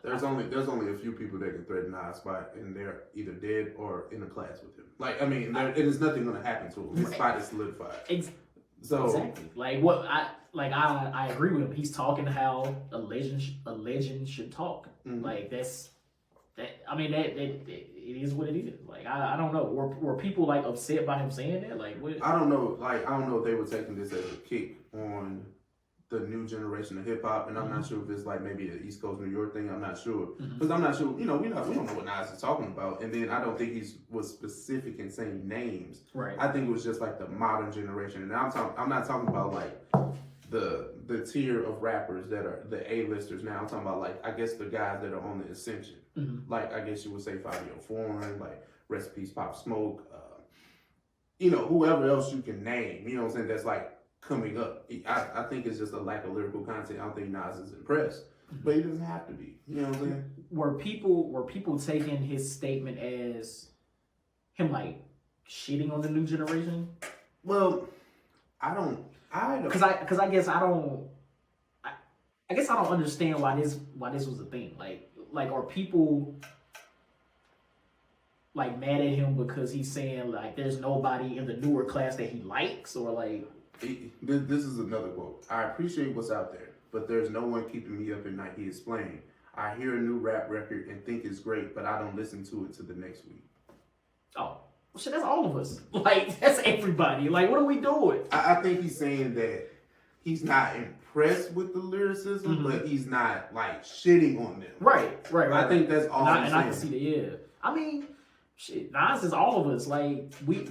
there's only a few people that can threaten Nas spot, and they're either dead or in a class with him. Like I mean, it is nothing going to happen to him. His spot is solidified. Exactly. Like what I agree with him. He's talking how a legend should talk. Mm-hmm. Like that. I mean that it is what it is. Like I don't know. Were people like upset by him saying that? Like what? I don't know. Like I don't know if they were taking this as a kick on the new generation of hip hop, and I'm not sure if it's like maybe an East Coast New York thing. I'm not sure because I'm not sure. You know, we don't know what Nas is talking about, and then I don't think he was specific in saying names. Right. I think it was just like the modern generation, and I'm not talking about like the tier of rappers that are the A-listers now. I'm talking about like I guess the guys that are on the ascension. Like I guess you would say Fabio Foreign, like Rest in Peace Pop Smoke, whoever else you can name. You know what I'm saying? That's like coming up. I think it's just a lack of lyrical content. I don't think Nas is impressed, but he doesn't have to be. You know what I'm saying? Were people taking his statement as him like shitting on the new generation? Well, I don't. Because I guess I don't understand why this was a thing. Like are people like mad at him because he's saying like there's nobody in the newer class that he likes, or like this is another quote. I appreciate what's out there, but there's no one keeping me up at night. He explained. I hear a new rap record and think it's great, but I don't listen to it till the next week. Oh, shit, that's all of us. Like that's everybody. Like what are we doing? I think he's saying that he's not impressed with the lyricism, but he's not like shitting on them. Right. I think that's all. And I can see that. Yeah. I mean, shit. Nas is all of us. Like we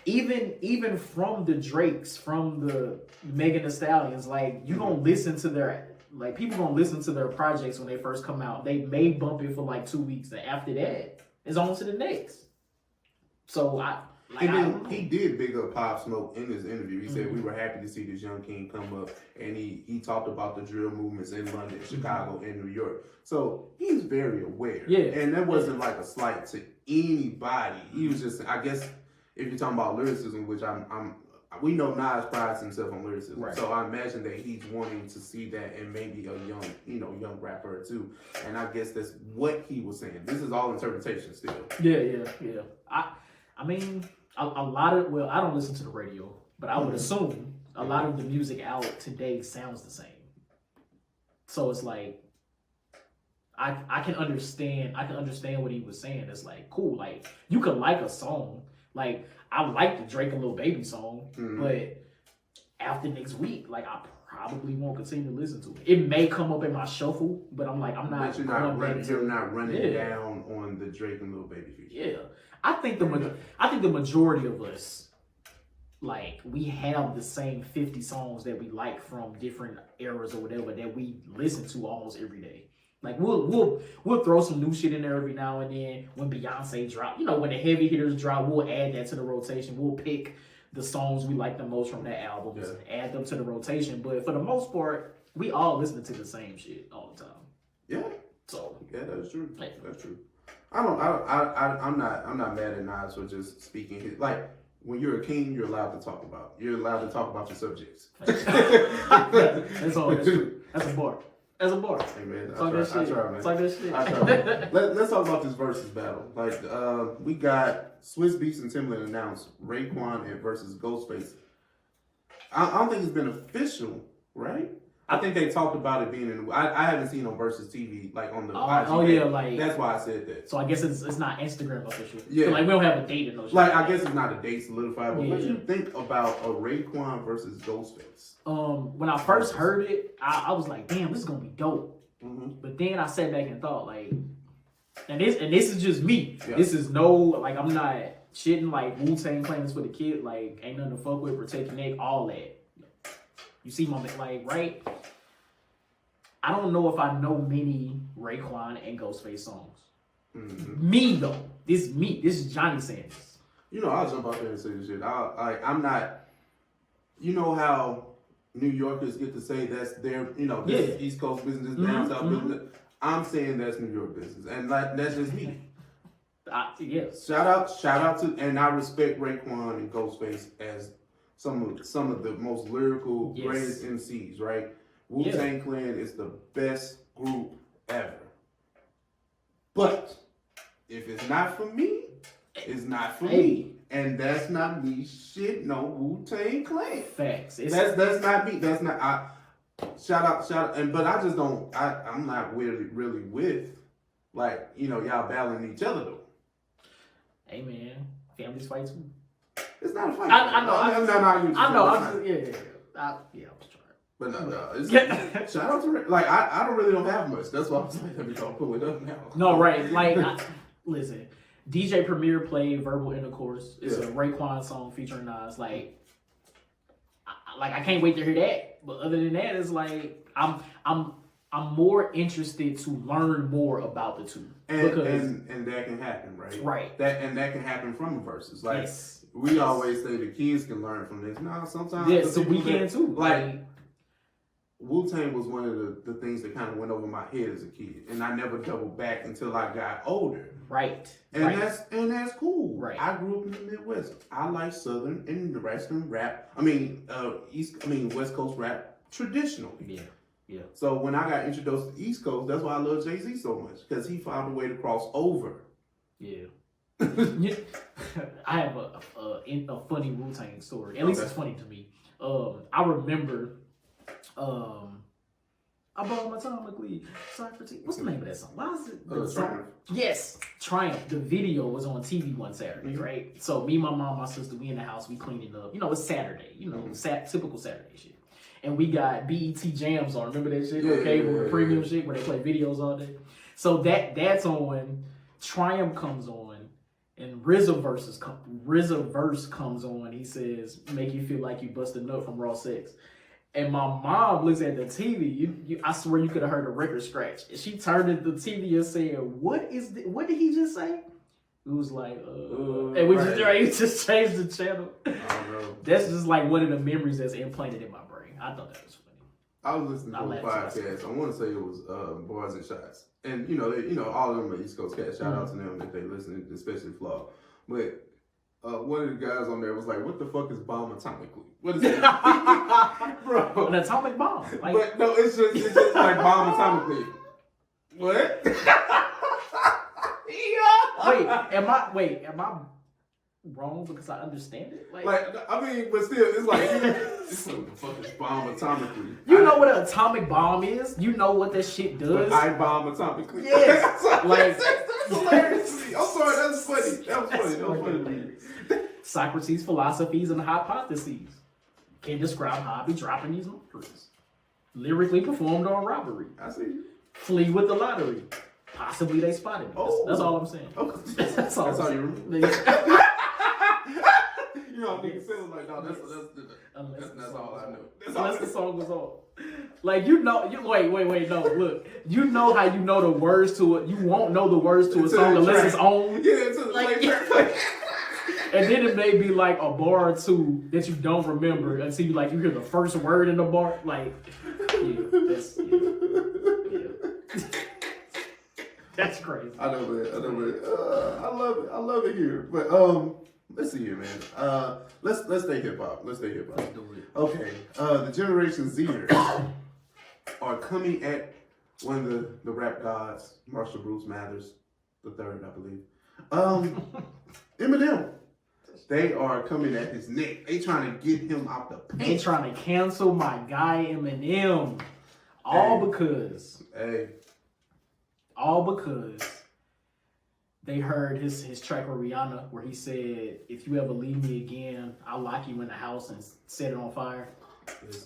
even from the Drakes, from the Megan Thee Stallions. Like you don't listen to their people don't listen to their projects when they first come out. They may bump it for like 2 weeks, and after that, it's on to the next. So he did big up Pop Smoke in his interview. He said we were happy to see this young king come up, and he talked about the drill movements in London, Chicago, and New York. So he's very aware. Yeah, and that wasn't like a slight to anybody. He was just, I guess, if you're talking about lyricism, which we know Nas prides himself on lyricism. Right. So I imagine that he's wanting to see that in maybe a young rapper or two. And I guess that's what he was saying. This is all interpretation still. Yeah. I mean, a lot of, I don't listen to the radio, but I would assume a lot of the music out today sounds the same. So it's like, I can understand what he was saying. It's like, cool, like, you could like a song. Like, I like the Drake and Lil Baby song, but after next week, like, I probably won't continue to listen to it. It may come up in my shuffle, but I'm like, I'm not. But you're not running down on the Drake and Lil Baby feature. Yeah, I think the majority of us, like, we have the same 50 songs that we like from different eras or whatever that we listen to almost every day. Like we'll throw some new shit in there every now and then when Beyonce drop. You know, when the heavy hitters drop, we'll add that to the rotation. We'll pick the songs we like the most from that album, add them to the rotation. But for the most part, we all listen to the same shit all the time. Yeah. So yeah, that's true. That's true. I'm not mad at Nas for just speaking his, like, when you're a king, you're allowed to talk about your subjects. That's all. That's true. That's a bar. That's a bar. Hey man, I try, man. Talk that shit. Let's talk about this versus battle. Like, we got Swiss Beats and Timbaland announced Raekwon and versus Ghostface. I don't think it's been official, right? I think they talked about it being in. I haven't seen on Versus TV, like on the. Like that's why I said that. So I guess it's not Instagram official. Yeah, like we don't have a date in those. Like I guess it's not a date solidified. But what do you think about a Raekwon versus Ghostface? When I first heard it, I was like, damn, this is gonna be dope. Mm-hmm. But then I sat back and thought, like, and this is just me. Yeah. This is no, like, I'm not shitting like Wu-Tang claims for the kid. Like, ain't nothing to fuck with, protect your neck, all that. You see my, like, right? I don't know if I know many Raekwon and Ghostface songs. Mm-hmm. Me, though. This is me. This is Johnny saying this. You know, I'll jump out there and say this shit. I'm not, you know how New Yorkers get to say that's their, you know, this is East Coast business, down South business. I'm saying that's New York business. And like, that's just me. Yes. Shout out to, and I respect Raekwon and Ghostface as some of the most lyrical, greatest MCs, right? Wu-Tang Clan is the best group ever. But if it's not for me, it's not for me. And that's not me shitting on Wu-Tang Clan. Facts. That's not me. That's not shout out. And but I just don't I'm not really with, like, you know, y'all battling each other though. Hey man, families fight too. It's not a fight. I know. I'm just trying. But no. It's, shout out to Rick. Like, I don't have much. That's why I'm saying let me go pull it up now. No, right. Like, listen, DJ Premier played Verbal Intercourse. It's a Raekwon song featuring Nas. Like, I can't wait to hear that. But other than that, it's like I'm more interested to learn more about the two. And that can happen, right? Right. That can happen from verses. Like, we always say the kids can learn from this. No, sometimes so we can too. Like, Wu-Tang was one of the things that kind of went over my head as a kid, and I never doubled back until I got older. Right. And that's cool. Right. I grew up in the Midwest. I like Southern and the Western rap. West Coast rap traditionally. Yeah. So when I got introduced to the East Coast, that's why I love Jay-Z so much, because he found a way to cross over. Yeah. I have a funny Wu-Tang story. At least it's funny to me. I remember. Atomically, Socrates. What's the name of that song? Why is it? Triumph. Yes, Triumph. The video was on TV one Saturday, right? So me, my mom, my sister, we in the house, we cleaning up. You know, it's Saturday. You know, typical Saturday shit. And we got BET Jams on. Remember that shit? The premium shit where they play videos all day. So that's on. Triumph comes on, and RZA verse comes on. He says, "Make you feel like you busted nut from raw sex." And my mom looks at the TV. I swear you could have heard a record scratch. She turned at the TV and said, "What did he just say?" It was like, and we just changed the channel. That's just like one of the memories that's implanted in my brain. I thought that was funny. I was listening to a podcast. I want to say it was Boys and Shots, and all of them are East Coast cats. Shout out to them if they listen, especially Flaw. But one of the guys on there was like, "What the fuck is bomb atomically? What is it, bro? An atomic bomb?" Like, but no, it's just like bomb atomically. What? Am I wrong because I understand it? But still, it's like, it's what the fuck is bomb atomically? You know what an atomic bomb is? You know what that shit does? But I bomb atomically. Yes. That's hilarious to me. I'm sorry, that's funny. That was funny to me. Socrates' philosophies and hypotheses can describe how I be dropping these numbers. lyrically performed on robbery. I see you. Flee with the lottery. Possibly they spotted me. That's all I'm saying. Okay. That's all you remember. You know, niggas saying like, no, that's all I know. Unless the song was on. Like, wait, no, look. You know how you know the words to it. You won't know the words to a song unless it's on. Yeah, it's like and then it may be like a bar or two that you don't remember until you hear the first word in the bar. Like, that's crazy. I know, man. I love it here. But let's see here, man. Let's stay hip hop. Let's do it. Okay. The Generation Zers are coming at one of the rap gods, Marshall Bruce Mathers the third, I believe. Eminem. They are coming at his neck. They trying to get him out the paint. They trying to cancel my guy Eminem. All because they heard his track with Rihanna where he said, "If you ever leave me again, I'll lock you in the house and set it on fire."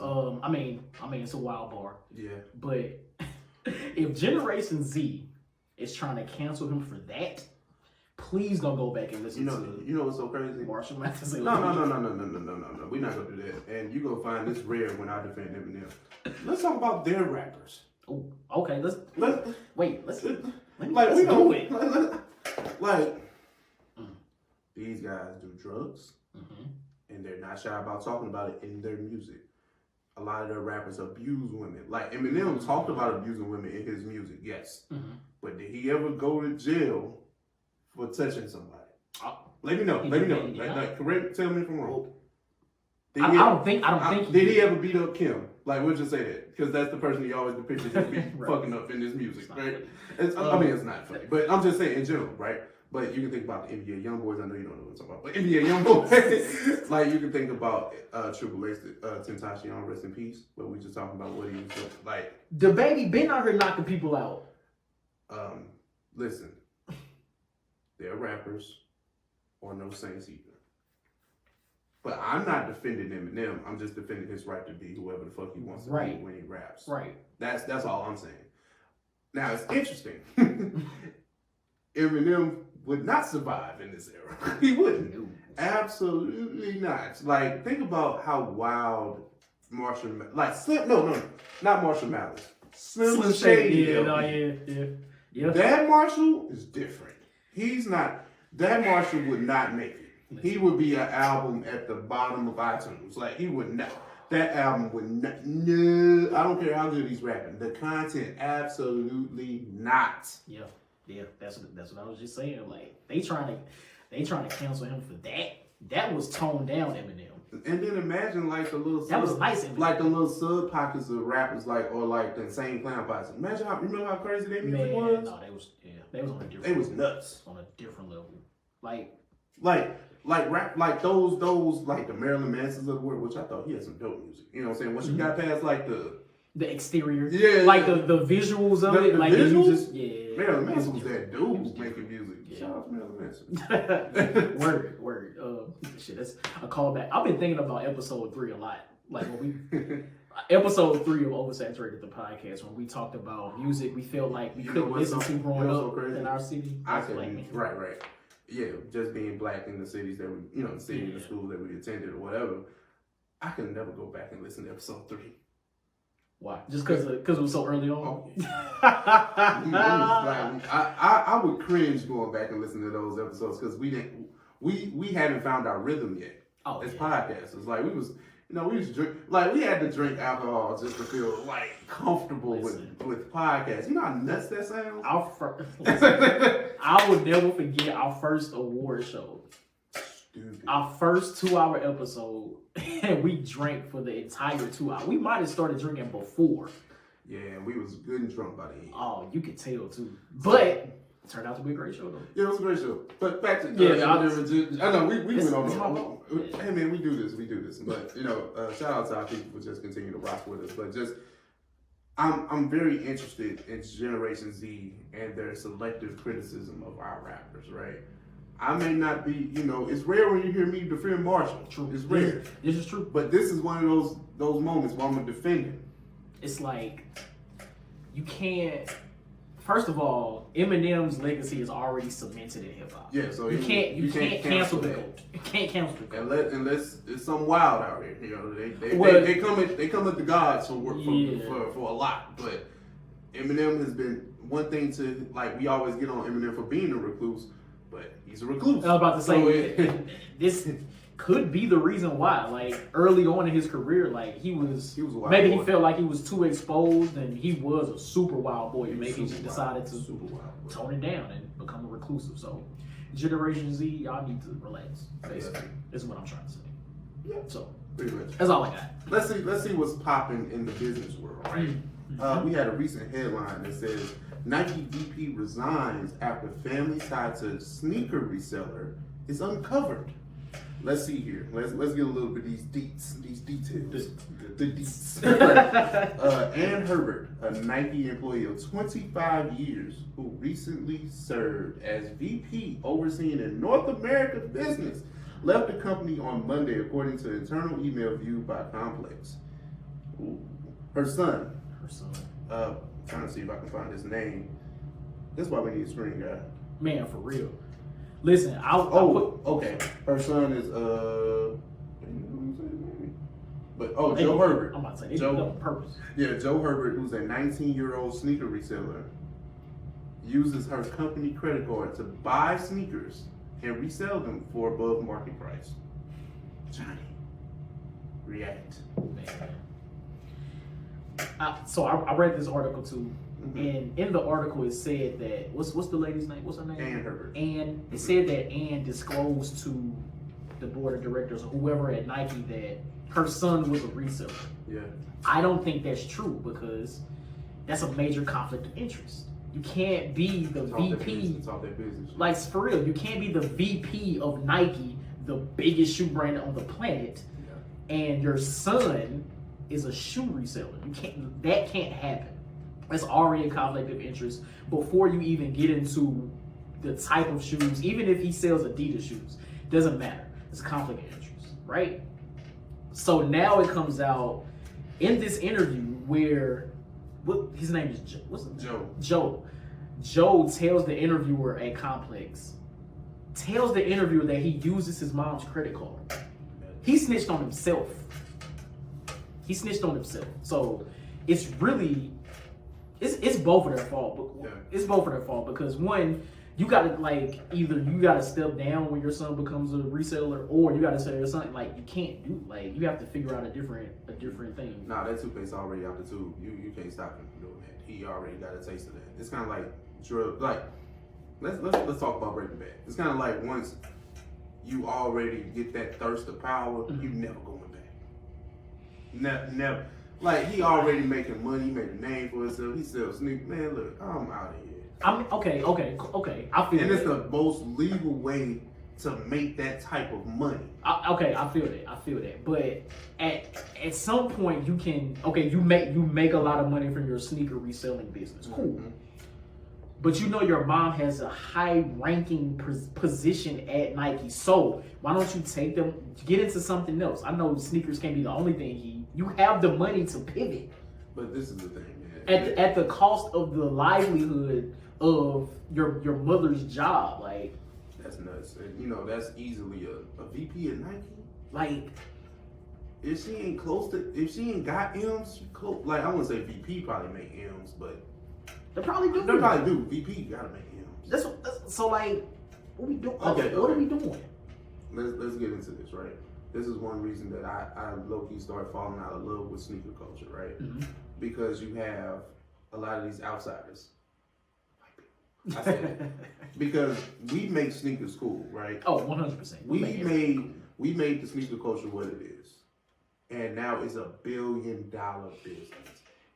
I mean, it's a wild bar. Yeah. But if Generation Z is trying to cancel him for that, please don't go back and listen to. You know what's so crazy? Marshall Mathers. No. We're not gonna do that. And you gonna find this rare when I defend Eminem. Let's talk about their rappers. Oh, okay. Let's do it. These guys do drugs, and they're not shy about talking about it in their music. A lot of their rappers abuse women. Like Eminem talked about abusing women in his music, yes. But did he ever go to jail for touching somebody? Let me know. Like, correct. Tell me if I'm wrong. I don't think. Did he ever beat up Kim? Like, we'll just say that because that's the person he always depicted as being fucking up in his music, right? I mean, it's not funny, but I'm just saying in general, right? But you can think about the NBA YoungBoys. I know you don't know what I'm talking about, but NBA YoungBoys. Like you can think about Triple H, Tentacion, rest in peace. But we just talking about what he was doing. Like the baby been out here knocking people out. Listen, they're rappers or no saints either. But I'm not defending Eminem. I'm just defending his right to be whoever the fuck he wants to be when he raps. Right. That's all I'm saying. Now it's interesting. Eminem would not survive in this era. He wouldn't. No. Absolutely not. Like, think about how wild Marshall, not Marshall Mathers. Slim Shady. Yeah. That Marshall is different. That Marshall would not make it. He would be an album at the bottom of iTunes. Like, he would not. That album would not. No, I don't care how good he's rapping. The content, absolutely not. Yeah, that's what I was just saying. Like, they trying to cancel him for that. That was toned down Eminem. And then imagine like the little was nice Eminem. Like the little sub pockets of rappers, or like the Insane Clown Posse. Imagine remember how crazy their music was. No, they was on a different. They was nuts on a different level. Like rap, like those like the Marilyn Mansons of the world, which I thought he had some dope music. You know what I'm saying? Once you got past like the exterior, like the visuals of it, like visuals, Marilyn Manson was that dude making music. Shout out to Marilyn Manson. Word. Shit, that's a callback. I've been thinking about episode 3 a lot. Like when we episode 3 of Oversaturated, the podcast, when we talked about music, we felt like we couldn't listen to growing up in our city. Right. Yeah, just being black in the cities that we, the city and the schools that we attended or whatever, I could never go back and listen to episode 3. Why? Just because it was so early on? Oh, yeah. I would cringe going back and listening to those episodes because we hadn't found our rhythm yet as podcasters. Like we was drink, like we had to drink alcohol just to feel like comfortable with podcasts. You know how nuts that sounds? I would never forget our first award show. Stupid. Our first 2-hour episode, and we drank for the entire 2 hours. We might have started drinking before. Yeah, we was good and drunk by the end. Oh, you could tell too. But it turned out to be a great show though. Yeah, it was a great show. But back to I know we went on. Hey man, we do this. But shout out to our people for just continue to rock with us. But just I'm very interested in Generation Z and their selective criticism of our rappers, right? I may not be, it's rare when you hear me defend Marshall. True. It's rare. This is true. But this is one of those moments where I'm going to defend him. it's like you can't. First of all, Eminem's legacy is already cemented in hip hop. Yeah, so you can't cancel the GOAT. You can't cancel the GOAT. Unless it's some wild out here. You know, they come at the gods for a lot. But Eminem has been one thing to like. We always get on Eminem for being a recluse, but he's a recluse. I was about to say this could be the reason why. Like early on in his career, like he was a wild boy. He felt like he was too exposed, and he was a super wild boy. Maybe he just decided to tone it down and become a reclusive. So, Generation Z, y'all need to relax. Basically, is what I'm trying to say. Yeah. So pretty much. that's all I got. Let's see what's popping in the business world, right? Mm-hmm. We had a recent headline that says Nike VP resigns after family tied to sneaker reseller is uncovered. Let's see here. Let's get a little bit of these details. The deets. Ann Herbert, a Nike employee of 25 years who recently served as VP overseeing a North America business, left the company on Monday, according to internal email viewed by Complex. Ooh. Her son. Trying to see if I can find his name. That's why we need a screen guy. Man, for real. Listen, okay. Her son is Joe Herbert. I'm about to say they did it on purpose. Yeah, Joe Herbert, who's a 19-year-old sneaker reseller, uses her company credit card to buy sneakers and resell them for above market price. Johnny, react. Man. So I read this article too. Mm-hmm. And in the article, it said that what's the lady's name? What's her name? Ann Herbert. Ann. It said that Ann disclosed to the board of directors or whoever at Nike that her son was a reseller. Yeah. I don't think that's true because that's a major conflict of interest. You can't be the VP. Talk that business. Like for real, you can't be the VP of Nike, the biggest shoe brand on the planet, and your son is a shoe reseller. That can't happen. That's already a conflict of interest before you even get into the type of shoes. Even if he sells Adidas shoes, doesn't matter. It's a conflict of interest, right? So now it comes out in this interview where his name is Joe. Joe tells the interviewer at Complex, tells the interviewer that he uses his mom's credit card. He snitched on himself. So it's really. It's both of their fault. It's both of their fault because one, you gotta either you gotta step down when your son becomes a reseller, or you gotta say or something you can't do you have to figure out a different thing. Nah, that toothpaste already out the tube. You can't stop him from doing that. He already got a taste of that. It's kind of like drug. Let's talk about Breaking Bad. It's kind of like once you already get that thirst of power, you never going back. Never. Like, he already making money, he made a name for himself, he sells sneakers. Man, look, I'm out of here. Okay. I feel and it's the most legal way to make that type of money. I feel that. But at some point you can, you make a lot of money from your sneaker reselling business. Cool. Mm-hmm. But you know your mom has a high-ranking position at Nike, so why don't you take them, get into something else? I know sneakers can't be the only thing you have the money to pivot. But this is the thing, man. At the cost of the livelihood of your mother's job, that's nuts. And, that's easily a VP at Nike. If she ain't got M's, I wouldn't say VP probably make M's, but they probably do. VP gotta make M's. That's so what we doing? Okay. What are we doing? Let's get into this, right? This is one reason that I low-key started falling out of love with sneaker culture, right? Mm-hmm. Because you have a lot of these outsiders. I say that. Because we make sneakers cool, right? Oh, 100%. We made the sneaker culture what it is. And now it's $1 billion business.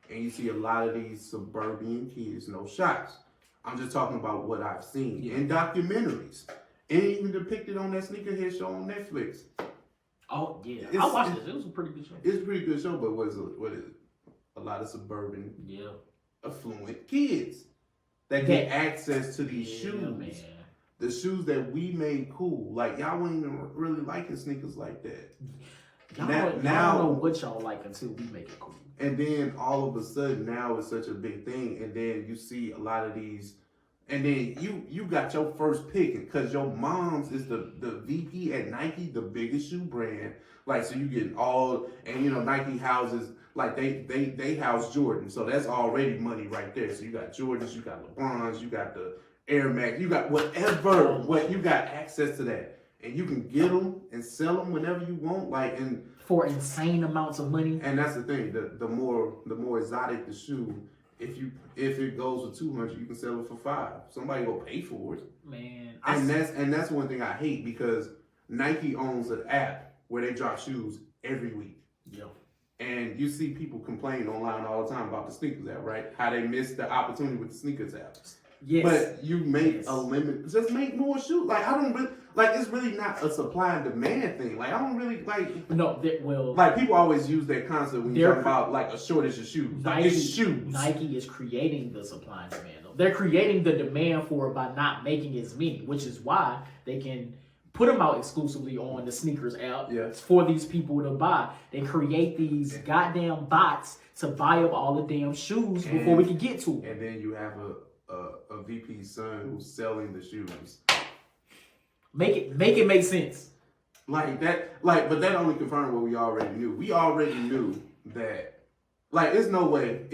And you see a lot of these suburban kids, no shots. I'm just talking about what I've seen in documentaries. And even depicted on that Sneakerhead show on Netflix. Oh, yeah. I watched it. It was a pretty good show. It's a pretty good show, but what is it? A lot of suburban, affluent kids that get access to these shoes. Man. The shoes that we made cool. Y'all weren't even really liking sneakers like that. Y'all don't know what y'all like until we make it cool. And then all of a sudden now it's such a big thing, and then you see a lot of these, and then you got your first pick because your mom's is the VP at Nike, the biggest shoe brand. Like, so you get all, and you know Nike houses, like they house Jordan, so that's already money right there. So you got Jordans, you got LeBrons, you got the Air Max, you got whatever, what you got access to that, and you can get them and sell them whenever you want, like, and for insane amounts of money. And that's the thing, the more exotic the shoe, if it goes for 200, you can sell it for 5. Somebody will pay for it, man. And that's one thing I hate, because Nike owns an app where they drop shoes every week. Yeah. And you see people complain online all the time about the sneakers app, right? How they missed the opportunity with the sneakers app. Yes. But you make a limit. Just make more shoes. Like, I don't really, like, it's really not a supply and demand thing. Like, I don't really, like. No, like, people always use that concept when you talk about, like, a shortage of shoes. Like, it's shoes. Nike is creating the supply and demand, though. They're creating the demand for it by not making as many, which is why they can put them out exclusively on the sneakers app for these people to buy. They create these goddamn bots to buy up all the damn shoes before we can get to them. And then you have a VP's son who's selling the shoes. Make it make sense. Like that, but that only confirmed what we already knew. We already knew that, like, there's no way.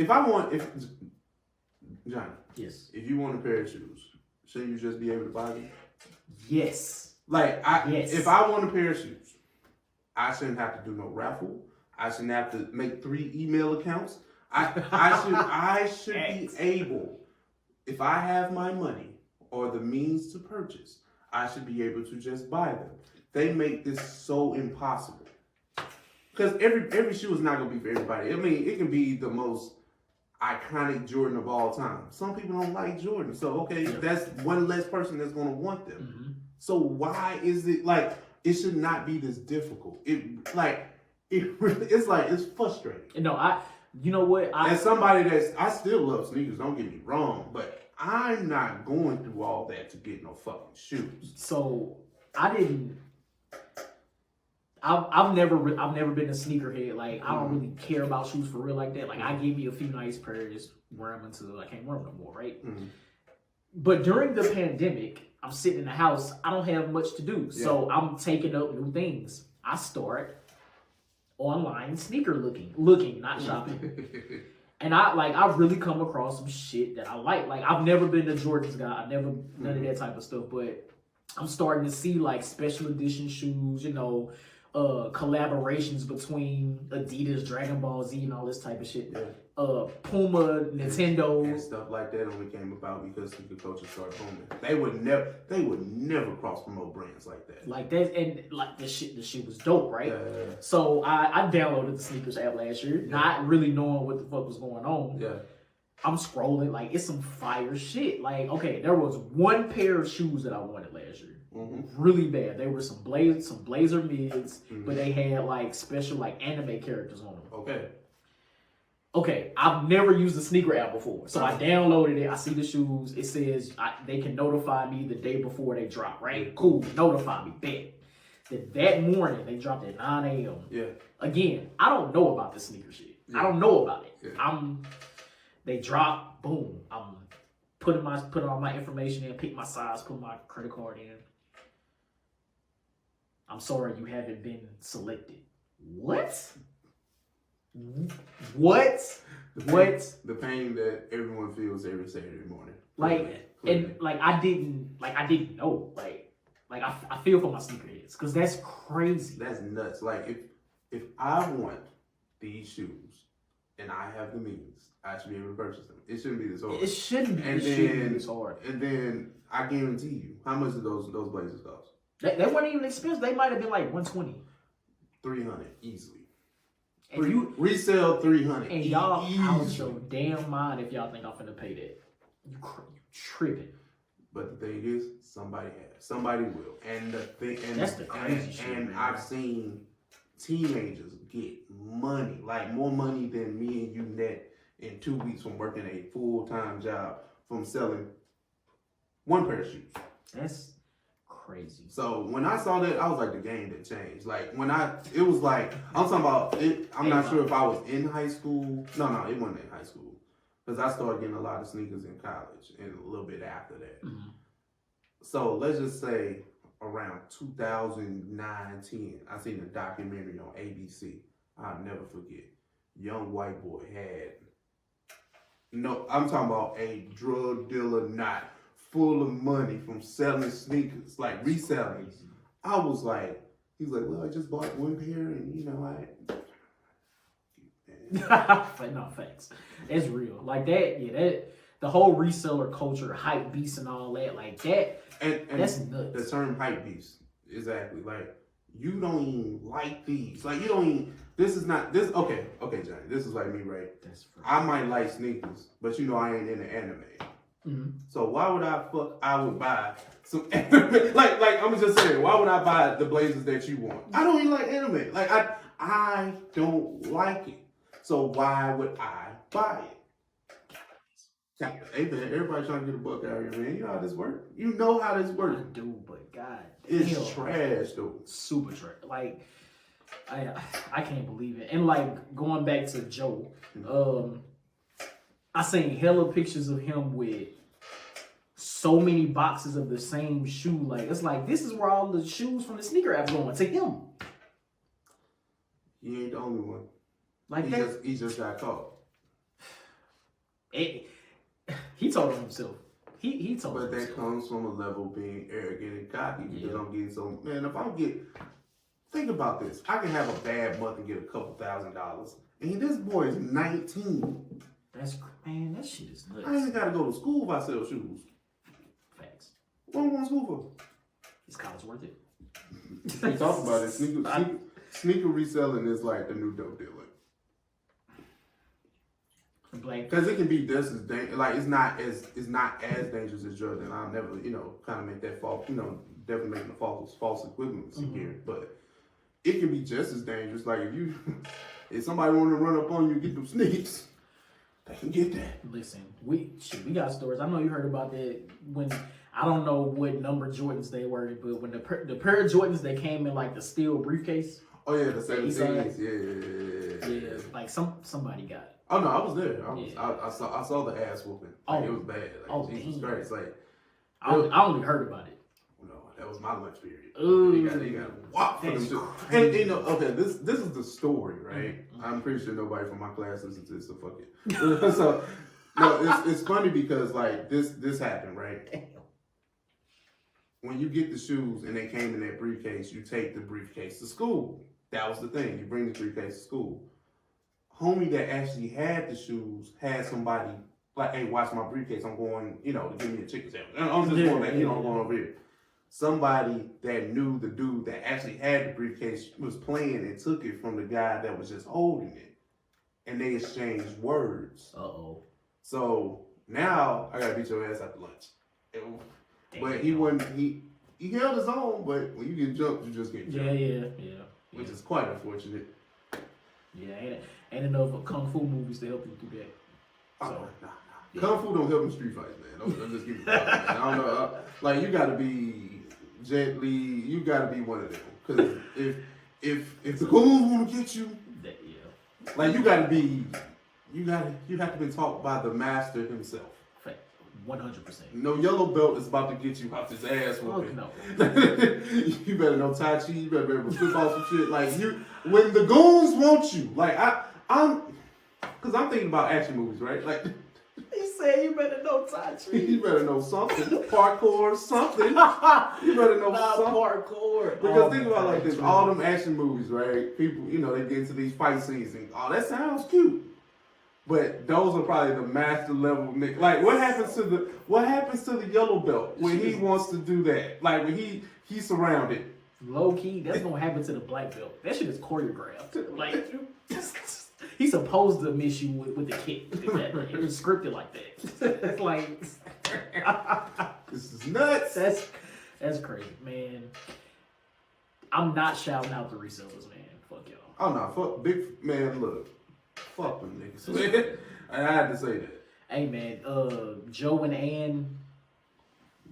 Johnny. Yes. If you want a pair of shoes, shouldn't you just be able to buy them? Yes. Like, if I want a pair of shoes, I shouldn't have to do no raffle. I shouldn't have to make 3 email accounts. I should be able, if I have my money or the means to purchase, I should be able to just buy them. They make this so impossible. Because every shoe is not going to be for everybody. I mean, it can be the most iconic Jordan of all time. Some people don't like Jordan. So, okay, that's one less person that's going to want them. Mm-hmm. So why is it, like, it should not be this difficult? It's frustrating. You know what? As somebody I still love sneakers, don't get me wrong, but I'm not going through all that to get no fucking shoes. So I've never been a sneakerhead. Like, I don't really care about shoes for real like that. Like, I give me a few nice pairs, wear them until I can't wear them no more, right? Mm-hmm. But during the pandemic, I'm sitting in the house. I don't have much to do, so I'm taking up new things. I start online sneaker looking, not shopping. And I've really come across some shit that I like. Like, I've never been a Jordans guy. None of that type of stuff. But I'm starting to see, like, special edition shoes, you know, collaborations between Adidas, Dragon Ball Z, and all this type of shit. Yeah. Puma, Nintendo, and stuff like that only came about because sneaker culture started booming. They would never cross promote brands like that. Like that, and like the shit was dope, right? Yeah. So I downloaded the sneakers app last year, not really knowing what the fuck was going on. Yeah. I'm scrolling, like, it's some fire shit. Like, okay, there was one pair of shoes that I wanted last year. Mm-hmm. Really bad. They were some blazer mids, but they had, like, special, like, anime characters on them. Okay, I've never used the sneaker app before, so I downloaded it. I see the shoes. It says they can notify me the day before they drop, right? Cool, notify me, bet. Then that morning, they dropped at 9 a.m. Yeah. Again, I don't know about this sneaker shit. Yeah. I don't know about it. Yeah. They drop, boom. I'm putting all my information in, pick my size, put my credit card in. I'm sorry, you haven't been selected. What? The pain that everyone feels every Saturday morning. I didn't know. Like I feel for my sneakerheads, because that's crazy. That's nuts. Like, if I want these shoes and I have the means, I should be able to purchase them. It shouldn't be this hard. It shouldn't be this hard. And then I guarantee you, how much did those blazers cost? They weren't even expensive. They might have been like $120. $300 easily. And you resell $300. And y'all out your damn mind if y'all think I'm finna pay that. You tripping. But the thing is, somebody has. Somebody will. And that's the crazy shit. And I've seen teenagers get money, like more money than me and you net in 2 weeks from working a full-time job from selling one pair of shoes. That's crazy. So when I saw that, I was like, the game that changed. Like it was like, I'm talking about it. I'm not sure if I was in high school. No, it wasn't in high school. Because I started getting a lot of sneakers in college and a little bit after that. Mm-hmm. So let's just say around 2009, 10, I seen a documentary on ABC. I'll never forget. Young white boy had, I'm talking about a drug dealer knot full of money from selling sneakers, like reselling. I was like, he's like, well, I just bought one pair and No, thanks. It's real. Like that, the whole reseller culture, hype beast and all that, like that, and that's nuts. The term hype beast, exactly. Like, you don't even like these. Like, you don't even, this is not, this, okay, Johnny, this is like me, right? I might like sneakers, but I ain't into anime. Mm-hmm. So why would I would buy some anime? like I'm just saying, why would I buy the blazers that you want? I don't even like anime. Like, I don't like it. So why would I buy it? Hey man, everybody trying to get a buck out here, man. You know how this works. You know how this works. I do, but God it's trash though. Super trash. Like, I can't believe it. And like, going back to Joe, I seen hella pictures of him with so many boxes of the same shoe. Like, it's like, this is where all the shoes from the sneaker app going to him. He ain't the only one. Like he just got caught. He told himself. He told But himself. That comes from a level being arrogant and cocky. Because I'm getting so, man, think about this. I can have a bad month and get a couple $1,000s. And this boy is 19. That shit is nuts. I ain't got to go to school if I sell shoes. Facts. What am I going to school for? Is college worth it? We talk about it. Sneaker reselling is like the new dope dealer. Because it can be just as dangerous. Like, it's not as dangerous as drugs, and I'll never, kind of make that false, definitely making the false equivalency here. But it can be just as dangerous. Like, if somebody want to run up on you and get them sneaks, they can get that. Listen, we got stories. I know you heard about that when, I don't know what number Jordans they were, but when the pair of Jordans that came in like the steel briefcase. Oh yeah, the 17s. Yeah. Like somebody got it. Oh no, I was there. I saw the ass whooping. Like, it was bad. Like, Jesus Christ. Like, I only heard about it. No, that was my lunch period. Ooh, they got whopped for them too. And okay, this is the story, right? Mm-hmm. I'm pretty sure nobody from my class listens to this, so fuck it. So no, it's funny because like this happened, right? Damn. When you get the shoes and they came in that briefcase, you take the briefcase to school. That was the thing. You bring the briefcase to school. Homie that actually had the shoes had somebody like, hey, watch my briefcase. I'm going, to give me a chicken sandwich. I'm just going back, I'm going over here. Somebody that knew the dude that actually had the briefcase was playing and took it from the guy that was just holding it. And they exchanged words. Uh-oh. So now I gotta beat your ass after lunch. But he wasn't, he held his own, but when you get jumped, you just get jumped. Yeah. Which is quite unfortunate. Yeah, ain't enough Kung Fu movies to help you do that. So, nah. Yeah. Kung Fu don't help in street fights, man. Don't just give it out, man. I don't know. Like, you gotta be Jet Li. You gotta be one of them. Because if the goons want to get you, like, you have to be taught by the master himself. 100%. No yellow belt is about to get you out this ass whooping. No. You better know Tai Chi. You better be able to flip off some shit. Like, when the goons want you, like, because I'm thinking about action movies, right? Like, he said you better know Tai Chi. You better know something. Parkour, something. You better know something. Parkour. Because think about it like this. All them action movies, right? People, they get into these fight scenes and, that sounds cute. But those are probably the master level. Like, what happens to the yellow belt when he wants to do that? Like, when he's surrounded. Low key, that's gonna happen to the black belt. That shit is choreographed. Like, he's supposed to miss you with the kick. It was scripted like that. It's like, this is nuts. That's crazy, man. I'm not shouting out the resellers, man. Fuck y'all. Oh no, fuck big man. Look. Fuck them niggas. I had to say that. Hey man, Joe and Ann,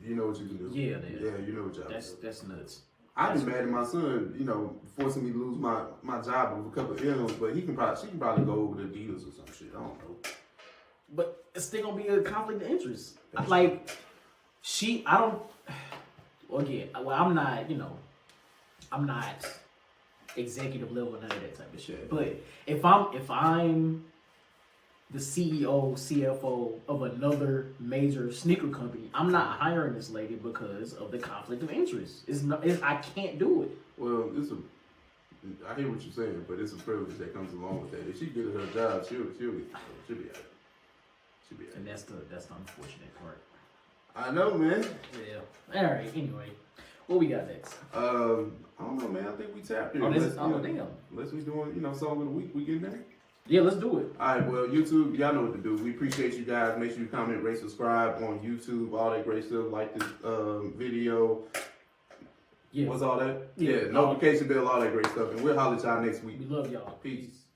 You know what you can do. Yeah, you know what y'all do. That's nuts. I'd be mad at my son, you know, forcing me to lose my job with a couple of M's, but she can probably go over to Adidas or some shit. I don't know. But it's still gonna be a conflict of interest. That's Like, I don't. Again, well, I'm not. You know, I'm not executive level none of that type of shit. But if I'm the CEO, CFO of another major sneaker company, I'm not hiring this lady because of the conflict of interest. I can't do it. Well, I hear what you're saying, but it's a privilege that comes along with that. If she good at her job, she'll be out. She'll be out. And that's the unfortunate part. I know, man. Yeah. All right. Anyway, what we got next? I don't know, man. I think we tapped here. Damn. Let's be doing, song of the week. We getting there. Yeah, let's do it. All right, well, YouTube, y'all know what to do. We appreciate you guys. Make sure you comment, rate, subscribe on YouTube, all that great stuff. Like this video. Yeah. What's all that? Yeah. Notification bell, all that great stuff. And we'll holler at y'all next week. We love y'all. Peace.